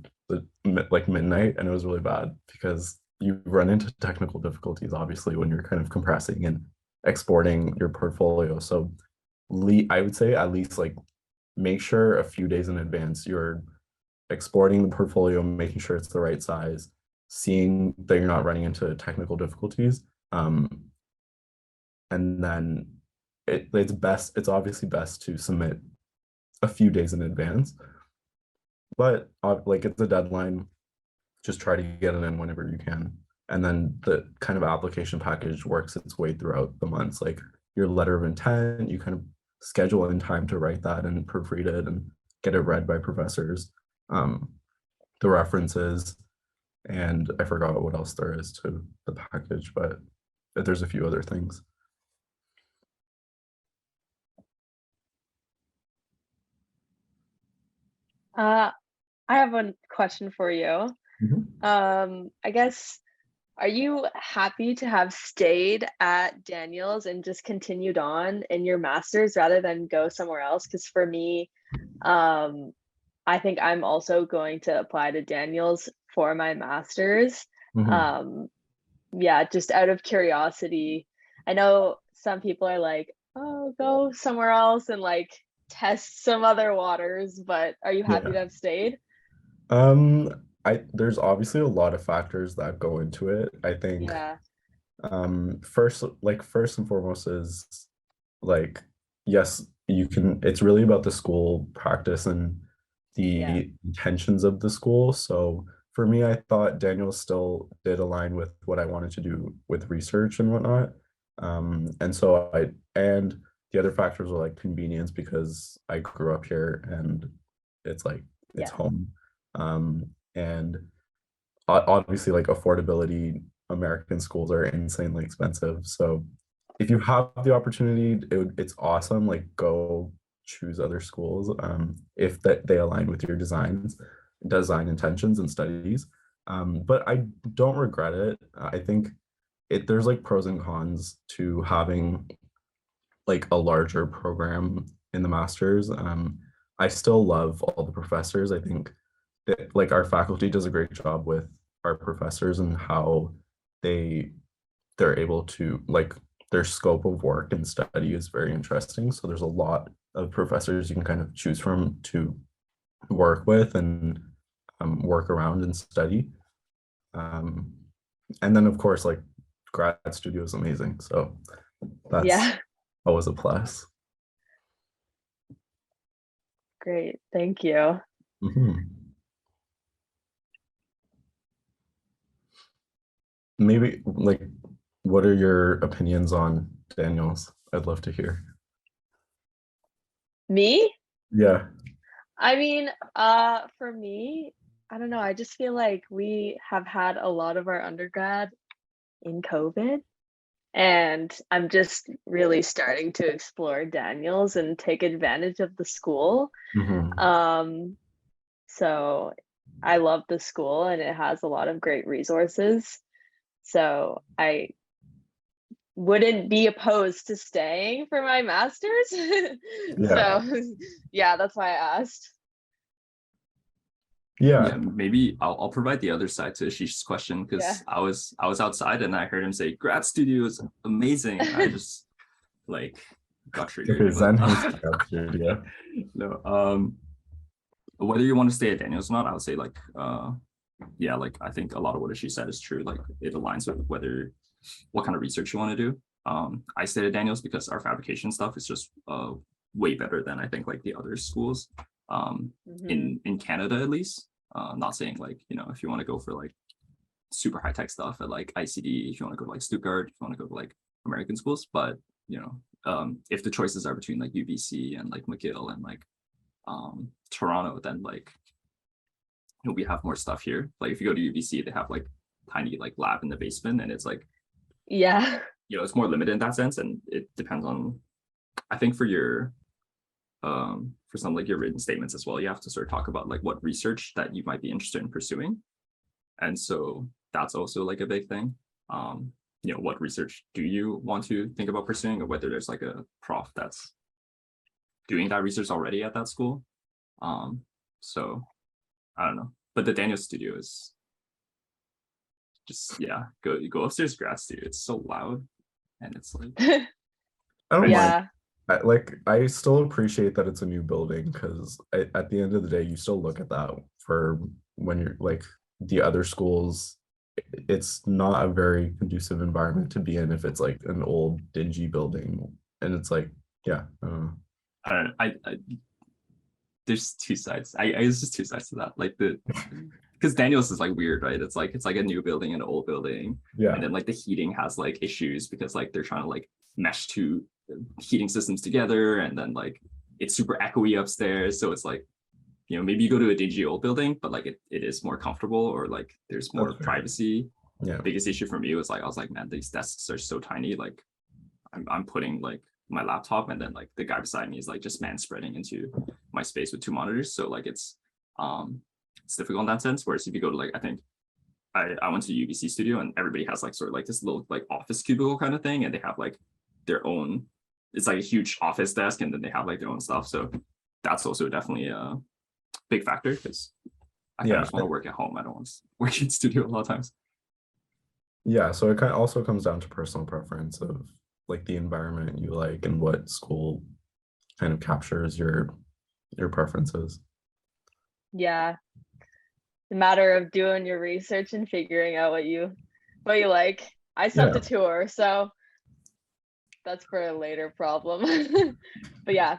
like midnight, and it was really bad because you run into technical difficulties obviously when you're kind of compressing and exporting your portfolio. So I would say at least like make sure a few days in advance you're exporting the portfolio, making sure it's the right size, seeing that you're not running into technical difficulties. And then it's obviously best to submit a few days in advance, but like it's a deadline. just try to get it in whenever you can. And then the kind of application package works its way throughout the months. Like your letter of intent, you kind of schedule in time to write that and proofread it and get it read by professors. The references, and I forgot what else there is to the package, but there's a few other things. I have a question for you. I guess, are you happy to have stayed at Daniels and just continued on in your master's rather than go somewhere else? Because for me, I think I'm also going to apply to Daniels for my master's. Yeah, just out of curiosity. I know some people are like, oh, go somewhere else and like test some other waters, but are you happy to have stayed? There's obviously a lot of factors that go into it. I think Yeah. first and foremost is like, yes, you can, it's really about the school practice and the intentions of the school. So for me, I thought Daniel still did align with what I wanted to do with research and whatnot. And the other factors were like convenience, because I grew up here and it's like, it's home. And obviously like affordability, American schools are insanely expensive. So if you have the opportunity, it's awesome. Like go choose other schools if they align with your design intentions and studies. But I don't regret it. I think there's like pros and cons to having like a larger program in the master's. I still love all the professors. I think that like our faculty does a great job with our professors and how they're able to like their scope of work and study is very interesting. So there's a lot of professors you can kind of choose from to work with and work around and study. And then of course, like grad studio is amazing. So that's always a plus. Great, thank you. Maybe like, what are your opinions on Daniels? I'd love to hear. Me? Yeah. I mean, for me, I don't know. I just feel like we have had a lot of our undergrad in COVID, and I'm just really starting to explore Daniels and take advantage of the school. So I love the school and it has a lot of great resources. So I wouldn't be opposed to staying for my master's. So yeah, that's why I asked. Yeah, maybe I'll provide the other side to Ashish's question, because I was outside and I heard him say grad studio is amazing. I just like got triggered. Okay, Zhen hates grad studio. No, whether you want to stay at Daniels or not, I would say like yeah, like I think a lot of what she said is true. Like it aligns with what kind of research you want to do. I stayed at Daniels because our fabrication stuff is just way better than I think like the other schools in Canada, at least. Not saying like, you know, if you want to go for like super high tech stuff at like ICD, if you want to go to like Stuttgart, if you want to go to like American schools, but you know, if the choices are between like UBC and like McGill and like Toronto, then like, you know, we have more stuff here. Like if you go to UBC, they have like tiny like lab in the basement, and it's like, you know, it's more limited in that sense. And it depends on, I think for your for some like your written statements as well, you have to sort of talk about like what research that you might be interested in pursuing. And so that's also like a big thing. You know, what research do you want to think about pursuing, or whether there's like a prof that's doing that research already at that school. So I don't know, but the Daniel studio is just, yeah, go upstairs grad studio. It's so loud and it's like I don't mind. I still appreciate that it's a new building, because at the end of the day, you still look at that for when you're like the other schools. It's not a very conducive environment to be in if it's like an old dingy building, and it's like, yeah. I don't know. There's two sides. It's just two sides to that. Like because Daniels is like weird, right? It's like a new building and an old building, Yeah. and then like the heating has like issues because like they're trying to like mesh two heating systems together, and then like it's super echoey upstairs. So it's like, you know, maybe you go to a dingy old building, but like it is more comfortable, or like there's more That's fair. privacy. Yeah. Biggest issue for me was like I was like, man, these desks are so tiny. Like I'm putting like my laptop, and then like the guy beside me is like just man spreading into my space with two monitors. So like it's difficult in that sense. Whereas if you go to like, I think I went to the UBC studio, and everybody has like sort of like this little like office cubicle kind of thing, and they have like their own, it's like a huge office desk, and then they have like their own stuff. So that's also definitely a big factor, because I kind of just want to work at home. I don't want to work in studio a lot of times. Yeah, so it kind of also comes down to personal preference of like the environment you like and what school kind of captures your preferences. Yeah, the matter of doing your research and figuring out what you like. I slept a tour, so that's for a later problem. But yeah,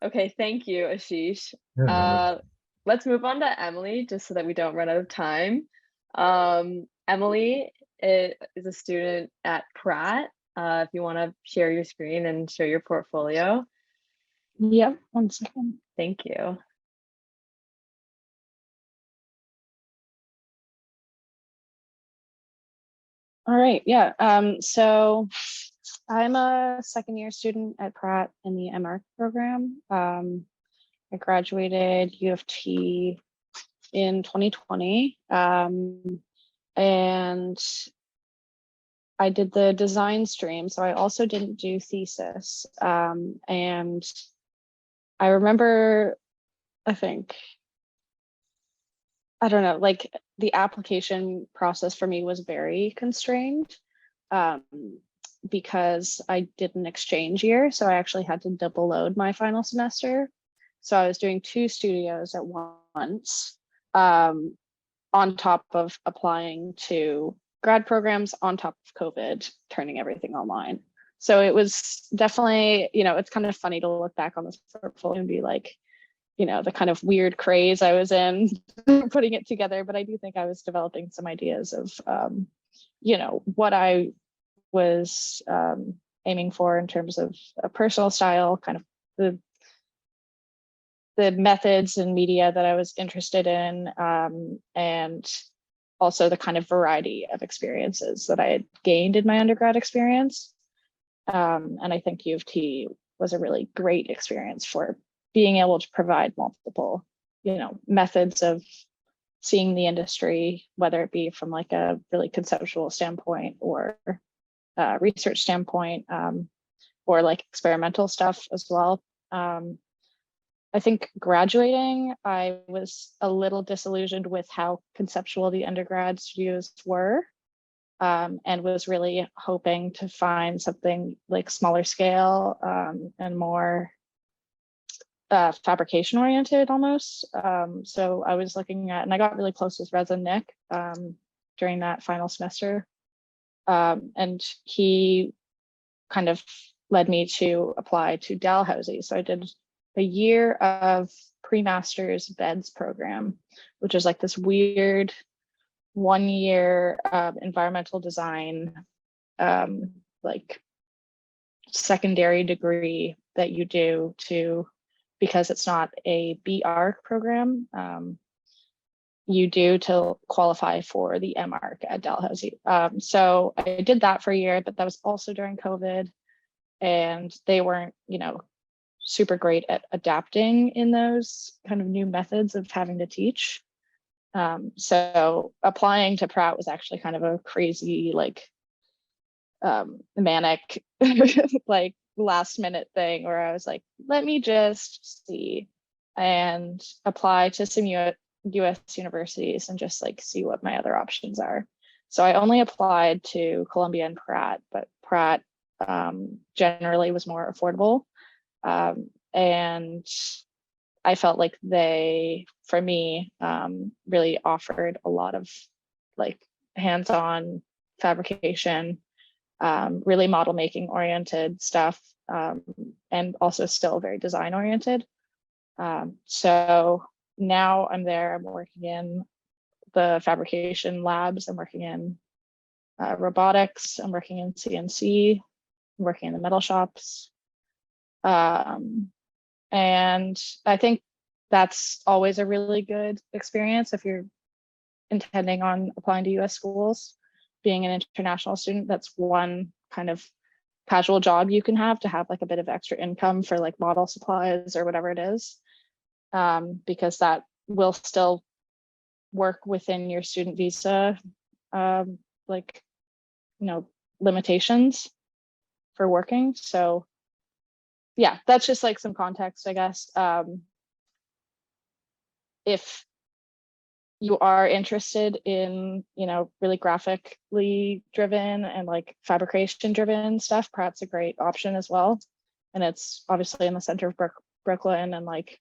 okay, thank you, Ashish. Yeah, Let's move on to Emily, just so that we don't run out of time. Emily is a student at Pratt. If you want to share your screen and show your portfolio. Yep, 1 second. Thank you. All right, yeah. So I'm a second year student at Pratt in the MArch program. I graduated UofT in 2020, and I did the design stream, so I also didn't do thesis. And I remember, I think, I don't know, like the application process for me was very constrained, because I did an exchange year. So I actually had to double load my final semester. So I was doing 2 studios at once, on top of applying to grad programs, on top of COVID, turning everything online. So it was definitely, you know, it's kind of funny to look back on this portfolio and be like, you know, the kind of weird craze I was in putting it together. But I do think I was developing some ideas of, you know, what I was aiming for in terms of a personal style, kind of the methods and media that I was interested in, and also the kind of variety of experiences that I had gained in my undergrad experience. And I think U of T was a really great experience for being able to provide multiple, you know, methods of seeing the industry, whether it be from like a really conceptual standpoint or research standpoint, or like experimental stuff as well. I think graduating, I was a little disillusioned with how conceptual the undergrad studios were, and was really hoping to find something like smaller scale, and more fabrication oriented almost. So I was looking at, and I got really close with Reza Nick during that final semester. And he kind of led me to apply to Dalhousie. So I did a year of pre-master's beds program, which is like this weird 1 year environmental design, like secondary degree that you do to, because it's not a BArch program, you do to qualify for the MArch at Dalhousie. So I did that for a year, but that was also during COVID, and they weren't, you know, super great at adapting in those kind of new methods of having to teach. So applying to Pratt was actually kind of a crazy, like, manic, like last minute thing where I was like, let me just see and apply to some US universities and just like see what my other options are. So I only applied to Columbia and Pratt, but Pratt generally was more affordable. And I felt like they, for me, really offered a lot of like hands-on fabrication, really model making oriented stuff, and also still very design oriented. So now I'm there, I'm working in the fabrication labs. I'm working in robotics. I'm working in CNC. I'm working in the metal shops. And I think that's always a really good experience if you're intending on applying to US schools. Being an international student, that's one kind of casual job you can have to have like a bit of extra income for like model supplies or whatever it is, because that will still work within your student visa, like, you know, limitations for working. So yeah, that's just like some context, I guess. If you are interested in, you know, really graphically driven and like fabrication driven stuff, Pratt's a great option as well. And it's obviously in the center of Brooklyn, and like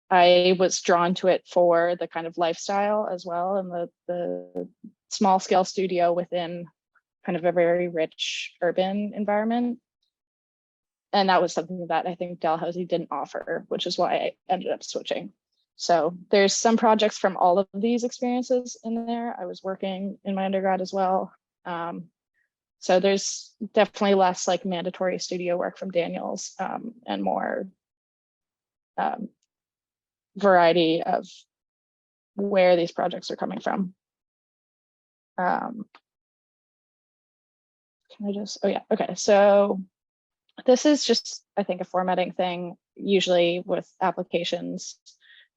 I was drawn to it for the kind of lifestyle as well, and the small scale studio within kind of a very rich urban environment. And that was something that I think Dalhousie didn't offer, which is why I ended up switching. So there's some projects from all of these experiences in there. I was working in my undergrad as well. So there's definitely less like mandatory studio work from Daniels, and more variety of where these projects are coming from. Can I just, oh yeah, okay. So this is just, I think, a formatting thing. Usually with applications,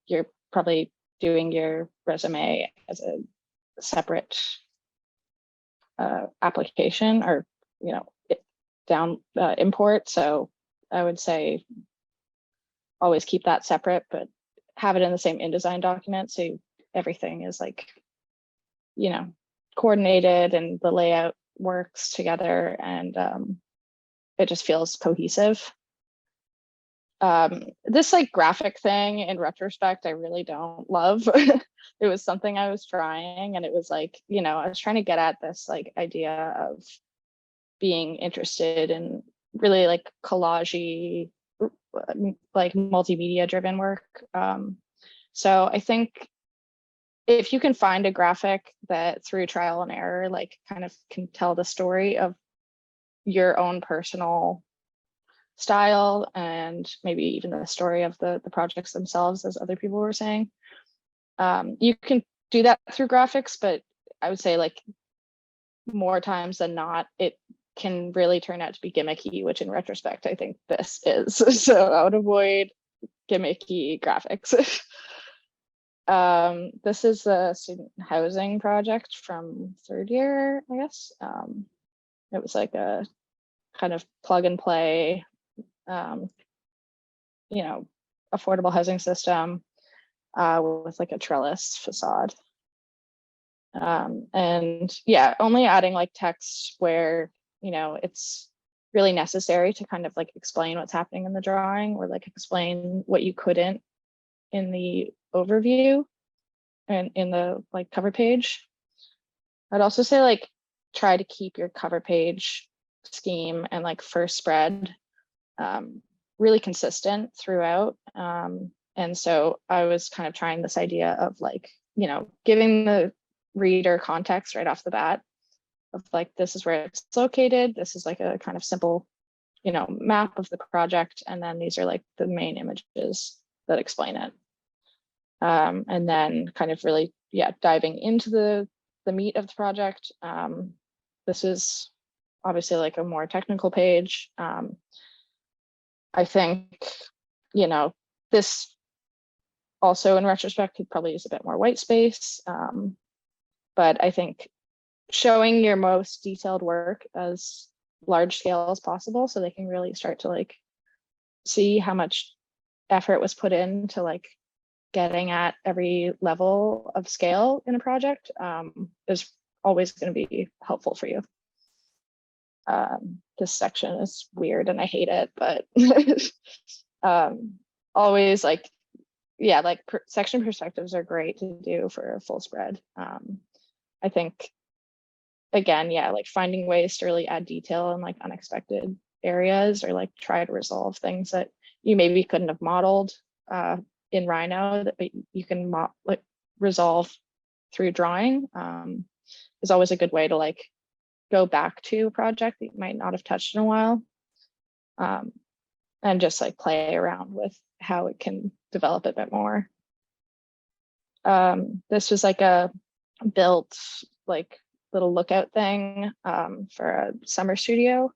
you're probably doing your resume as a separate application, or, you know, import. So I would say always keep that separate, but have it in the same InDesign document, so everything is like, you know, coordinated and the layout works together, and it just feels cohesive. This like graphic thing, in retrospect, I really don't love. It was something I was trying, and it was like, you know, I was trying to get at this like idea of being interested in really like collagey, like multimedia driven work. So I think if you can find a graphic that through trial and error, like kind of can tell the story of your own personal style, and maybe even the story of the projects themselves, as other people were saying, you can do that through graphics, but I would say like more times than not, it can really turn out to be gimmicky, which in retrospect, I think this is. So I would avoid gimmicky graphics. This is a student housing project from third year, I guess. It was like a kind of plug and play, you know, affordable housing system with like a trellis facade. And yeah, only adding like text where, you know, it's really necessary to kind of like explain what's happening in the drawing, or like explain what you couldn't in the overview and in the like cover page. I'd also say like try to keep your cover page scheme and like first spread really consistent throughout. And so I was kind of trying this idea of like, you know, giving the reader context right off the bat of like, this is where it's located. This is like a kind of simple, you know, map of the project. And then these are like the main images that explain it. And then kind of really, yeah, diving into the meat of the project. This is obviously like a more technical page. I think, you know, this also in retrospect could probably use a bit more white space. But I think showing your most detailed work as large scale as possible, so they can really start to like see how much effort was put into like getting at every level of scale in a project, is always going to be helpful for you. This section is weird and I hate it, but always like, yeah, like section perspectives are great to do for a full spread. I think, again, yeah, like finding ways to really add detail in like unexpected areas, or like try to resolve things that you maybe couldn't have modeled in Rhino, that you can like resolve through drawing is always a good way to like go back to a project that you might not have touched in a while, and just like play around with how it can develop a bit more. This was like a built like little lookout thing for a summer studio.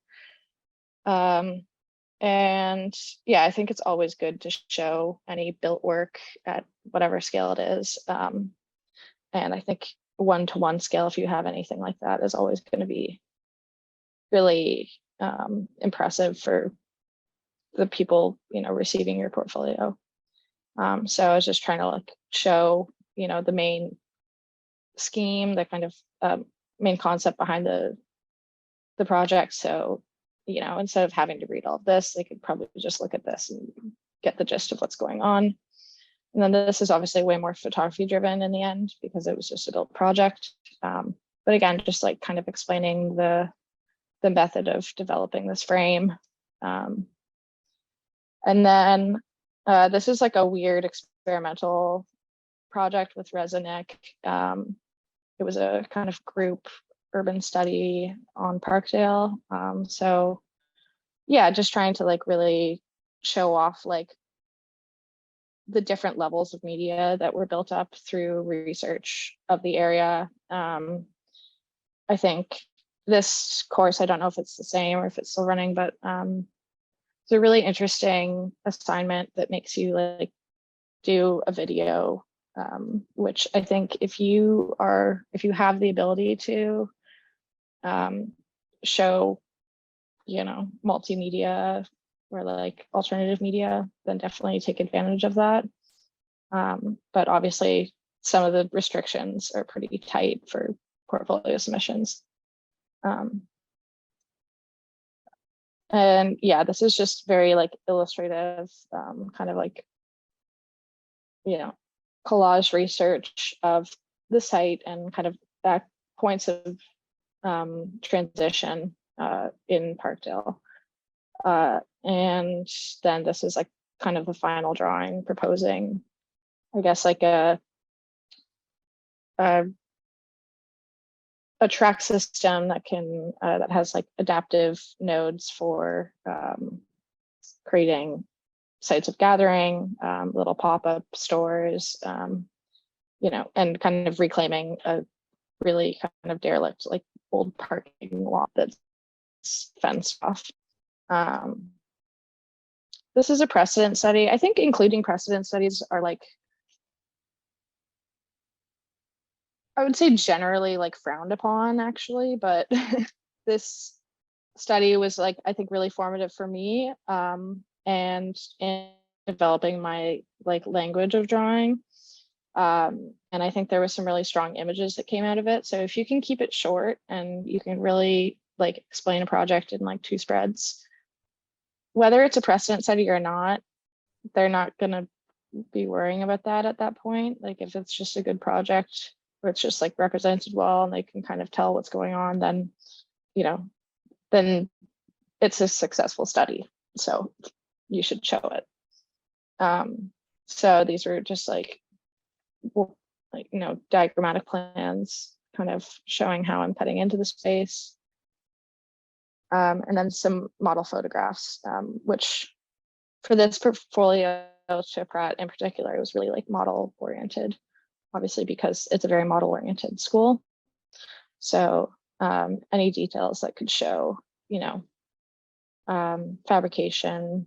And yeah, I think it's always good to show any built work at whatever scale it is. And I think 1-to-1 scale, if you have anything like that, is always going to be really impressive for the people, you know, receiving your portfolio. So I was just trying to like show, you know, the main scheme, the kind of main concept behind the project. So, you know, instead of having to read all of this, they could probably just look at this and get the gist of what's going on. And then this is obviously way more photography driven in the end because it was just a built project. But again, just like kind of explaining the method of developing this frame. And then this is like a weird experimental project with Resinick. It was a kind of group urban study on Parkdale. So yeah, just trying to like really show off like the different levels of media that were built up through research of the area. I think this course, I don't know if it's the same or if it's still running, but it's a really interesting assignment that makes you like do a video, which I think if you have the ability to show, you know, multimedia or like alternative media, then definitely take advantage of that. But obviously some of the restrictions are pretty tight for portfolio submissions. And yeah, this is just very like illustrative, kind of like, you know, collage research of the site and kind of back points of transition in Parkdale. And then this is like kind of the final drawing proposing, I guess, like a track system that can that has like adaptive nodes for creating sites of gathering, little pop-up stores, you know, and kind of reclaiming a really kind of derelict, like old parking lot that's fenced off. This is a precedent study. I think including precedent studies are like, I would say generally like frowned upon actually, but this study was like, I think really formative for me, and in developing my like language of drawing. And I think there was some really strong images that came out of it. So if you can keep it short and you can really like explain a project in like 2 spreads, whether it's a precedent study or not, they're not going to be worrying about that at that point. Like if it's just a good project or it's just like represented well and they can kind of tell what's going on, then, you know, then it's a successful study. So you should show it. So these are just like, you know, diagrammatic plans kind of showing how I'm cutting into the space. And then some model photographs, which for this portfolio to Pratt in particular, it was really like model oriented, obviously because it's a very model oriented school. So any details that could show, you know, fabrication,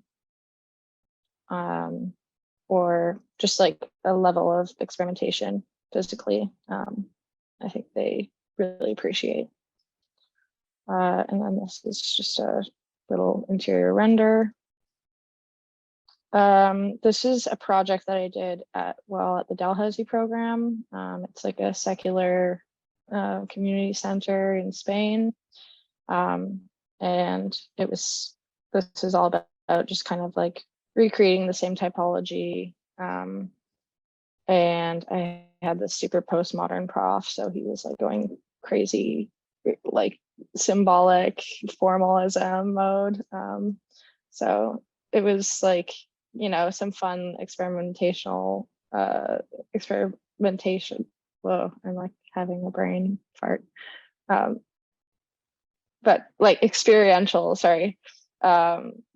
or just like a level of experimentation physically, I think they really appreciate. And then this is just a little interior render. This is a project that I did at the Dalhousie program. It's like a secular community center in Spain. And this is all about just kind of like recreating the same typology. And I had this super postmodern prof, so he was like going crazy, like symbolic formalism mode. So it was like, you know, some fun experimentation whoa, I'm like having a brain fart. But like experiential,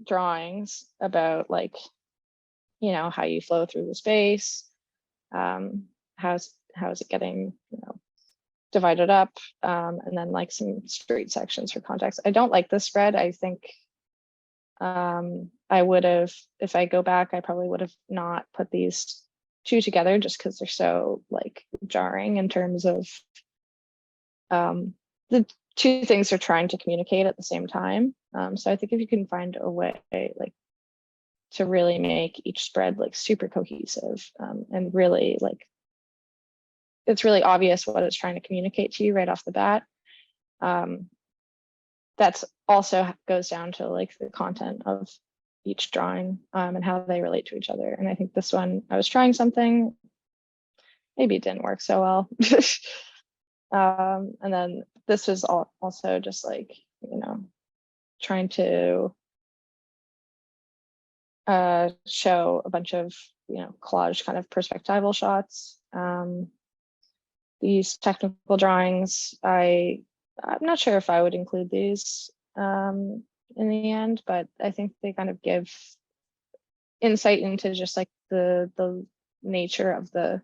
drawings about like, you know, how you flow through the space, how's it getting, you know, divided up, and then like some street sections for context. I don't like this spread. I think I would have, if I go back, I probably would have not put these two together just because they're so like jarring in terms of the two things they're trying to communicate at the same time. So I think if you can find a way like to really make each spread like super cohesive, and really like it's really obvious what it's trying to communicate to you right off the bat. That's also goes down to like the content of each drawing, and how they relate to each other. And I think this one, I was trying something, maybe it didn't work so well. And then this was also just like, you know, trying to show a bunch of, you know, collage kind of perspectival shots. These technical drawings, I'm not sure if I would include these in the end, but I think they kind of give insight into just like the nature of the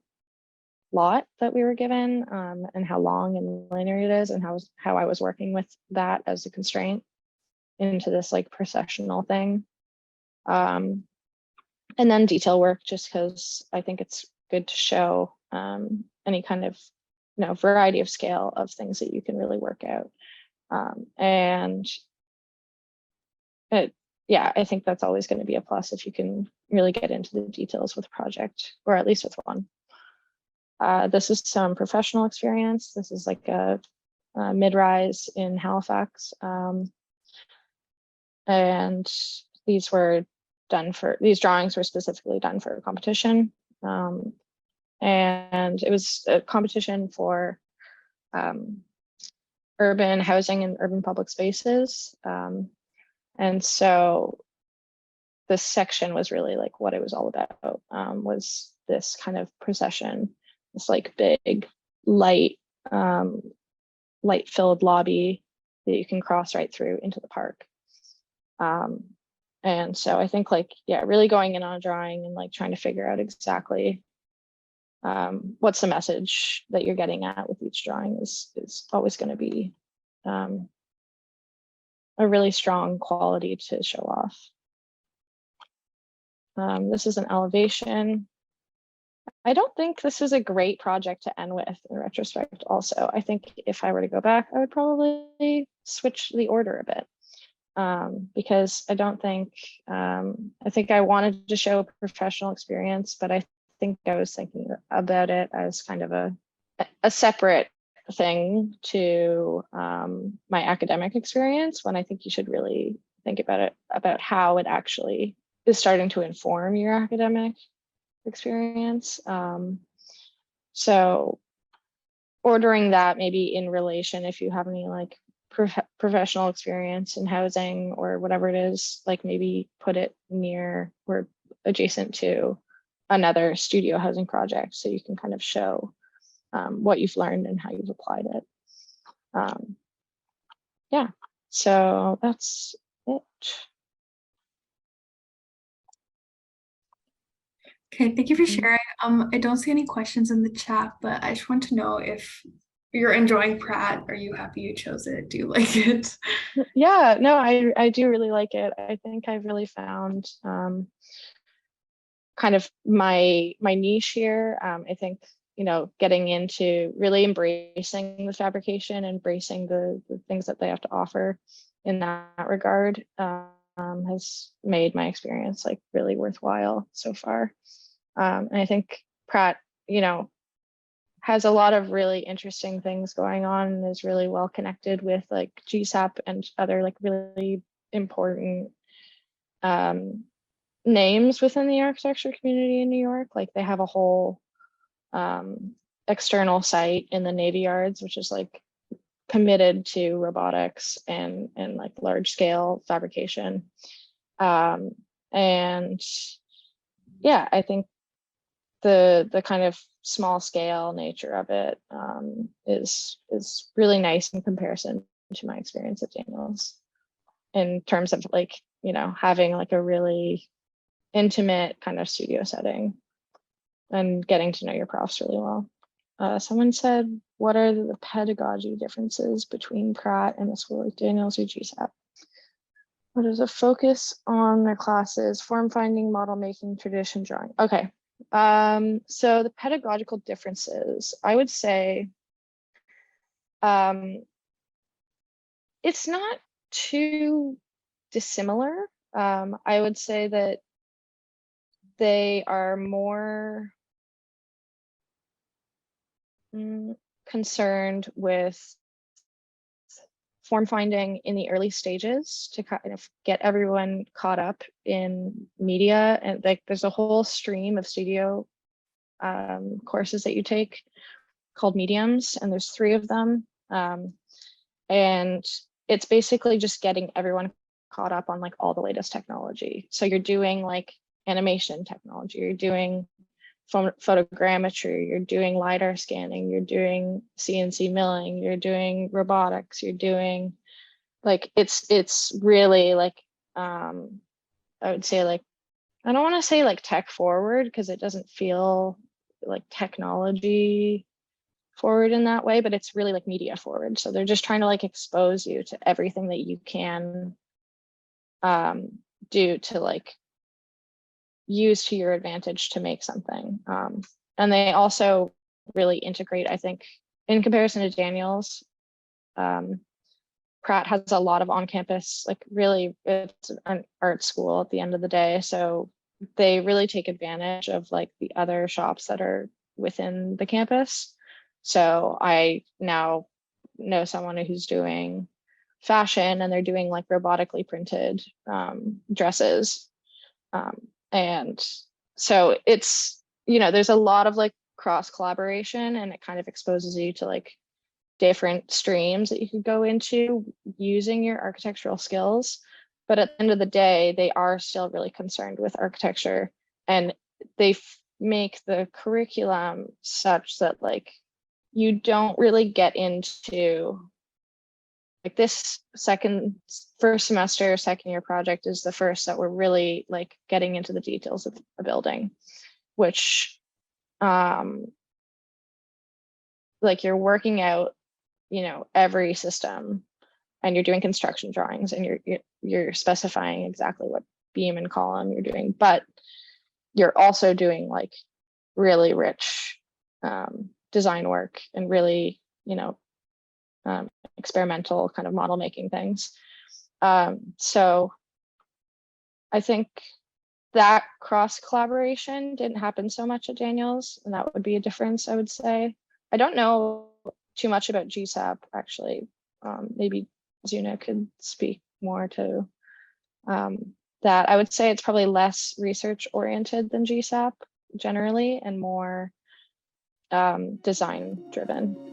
lot that we were given, and how long and linear it is, and how I was working with that as a constraint into this like processional thing. And then detail work, just because I think it's good to show any kind of, you know, variety of scale of things that you can really work out. And yeah, I think that's always going to be a plus if you can really get into the details with a project, or at least with one. This is some professional experience. This is like a mid-rise in Halifax. And these drawings were specifically done for a competition. And it was a competition for urban housing and urban public spaces. And so this section was really like what it was all about, was this kind of procession, this like big light filled lobby that you can cross right through into the park. And so I think like, yeah, really going in on a drawing and like trying to figure out exactly what's the message that you're getting at with each drawing is always going to be a really strong quality to show off. This is an elevation. I don't think this is a great project to end with in retrospect. Also, I think if I were to go back, I would probably switch the order a bit. Because I don't think, I think I wanted to show a professional experience, but I think I was thinking about it as kind of a separate thing to my academic experience, when I think you should really think about it, about how it actually is starting to inform your academic experience. So ordering that maybe in relation, if you have any like professional experience in housing or whatever it is, like maybe put it near or adjacent to another studio housing project, so you can kind of show what you've learned and how you've applied it. Yeah, so that's it. Okay, thank you for sharing. I don't see any questions in the chat, but I just want to know if you're enjoying Pratt. Are you happy you chose it? Do you like it? Yeah, no, I do really like it. I think I've really found kind of my niche here. I think, you know, getting into really embracing the fabrication, embracing the things that they have to offer in that regard, has made my experience like really worthwhile so far. And I think Pratt, you know, has a lot of really interesting things going on and is really well connected with like GSAPP and other like really important names within the architecture community in New York. Like they have a whole external site in the Navy Yards, which is like committed to robotics and like large scale fabrication. And yeah, I think the kind of small scale nature of it is really nice in comparison to my experience at Daniels, in terms of like, you know, having like a really intimate kind of studio setting and getting to know your profs really well. Someone said, what are the pedagogy differences between Pratt and a school like Daniels or GSAPP? What is a focus on their classes? Form finding, model making, tradition drawing. Okay. So the pedagogical differences, I would say, it's not too dissimilar. I would say that they are more concerned with form finding in the early stages to kind of get everyone caught up in media. And like there's a whole stream of studio courses that you take called mediums, and there's 3 of them. And it's basically just getting everyone caught up on like all the latest technology. So you're doing like animation technology, you're doing photogrammetry, you're doing LiDAR scanning, you're doing CNC milling, you're doing robotics, you're doing like, it's really like, I would say like, I don't want to say like tech forward because it doesn't feel like technology forward in that way, but it's really like media forward. So they're just trying to like expose you to everything that you can do to like use to your advantage to make something. And they also really integrate, I think, in comparison to Daniels, Pratt has a lot of on-campus, like really it's an art school at the end of the day. So they really take advantage of like the other shops that are within the campus. So I now know someone who's doing fashion, and they're doing like robotically printed dresses. And so it's, you know, there's a lot of like cross collaboration, and it kind of exposes you to like different streams that you could go into using your architectural skills. But at the end of the day, they are still really concerned with architecture, and they make the curriculum such that like you don't really get into like this first semester, second year project is the first that we're really like getting into the details of a building, which like you're working out, you know, every system, and you're doing construction drawings, and you're specifying exactly what beam and column you're doing, but you're also doing like really rich design work and really, you know, experimental kind of model making things. So I think that cross collaboration didn't happen so much at Daniels, and that would be a difference, I would say. I don't know too much about GSAPP actually. Maybe Zoona could speak more to that. I would say it's probably less research oriented than GSAPP generally, and more design driven.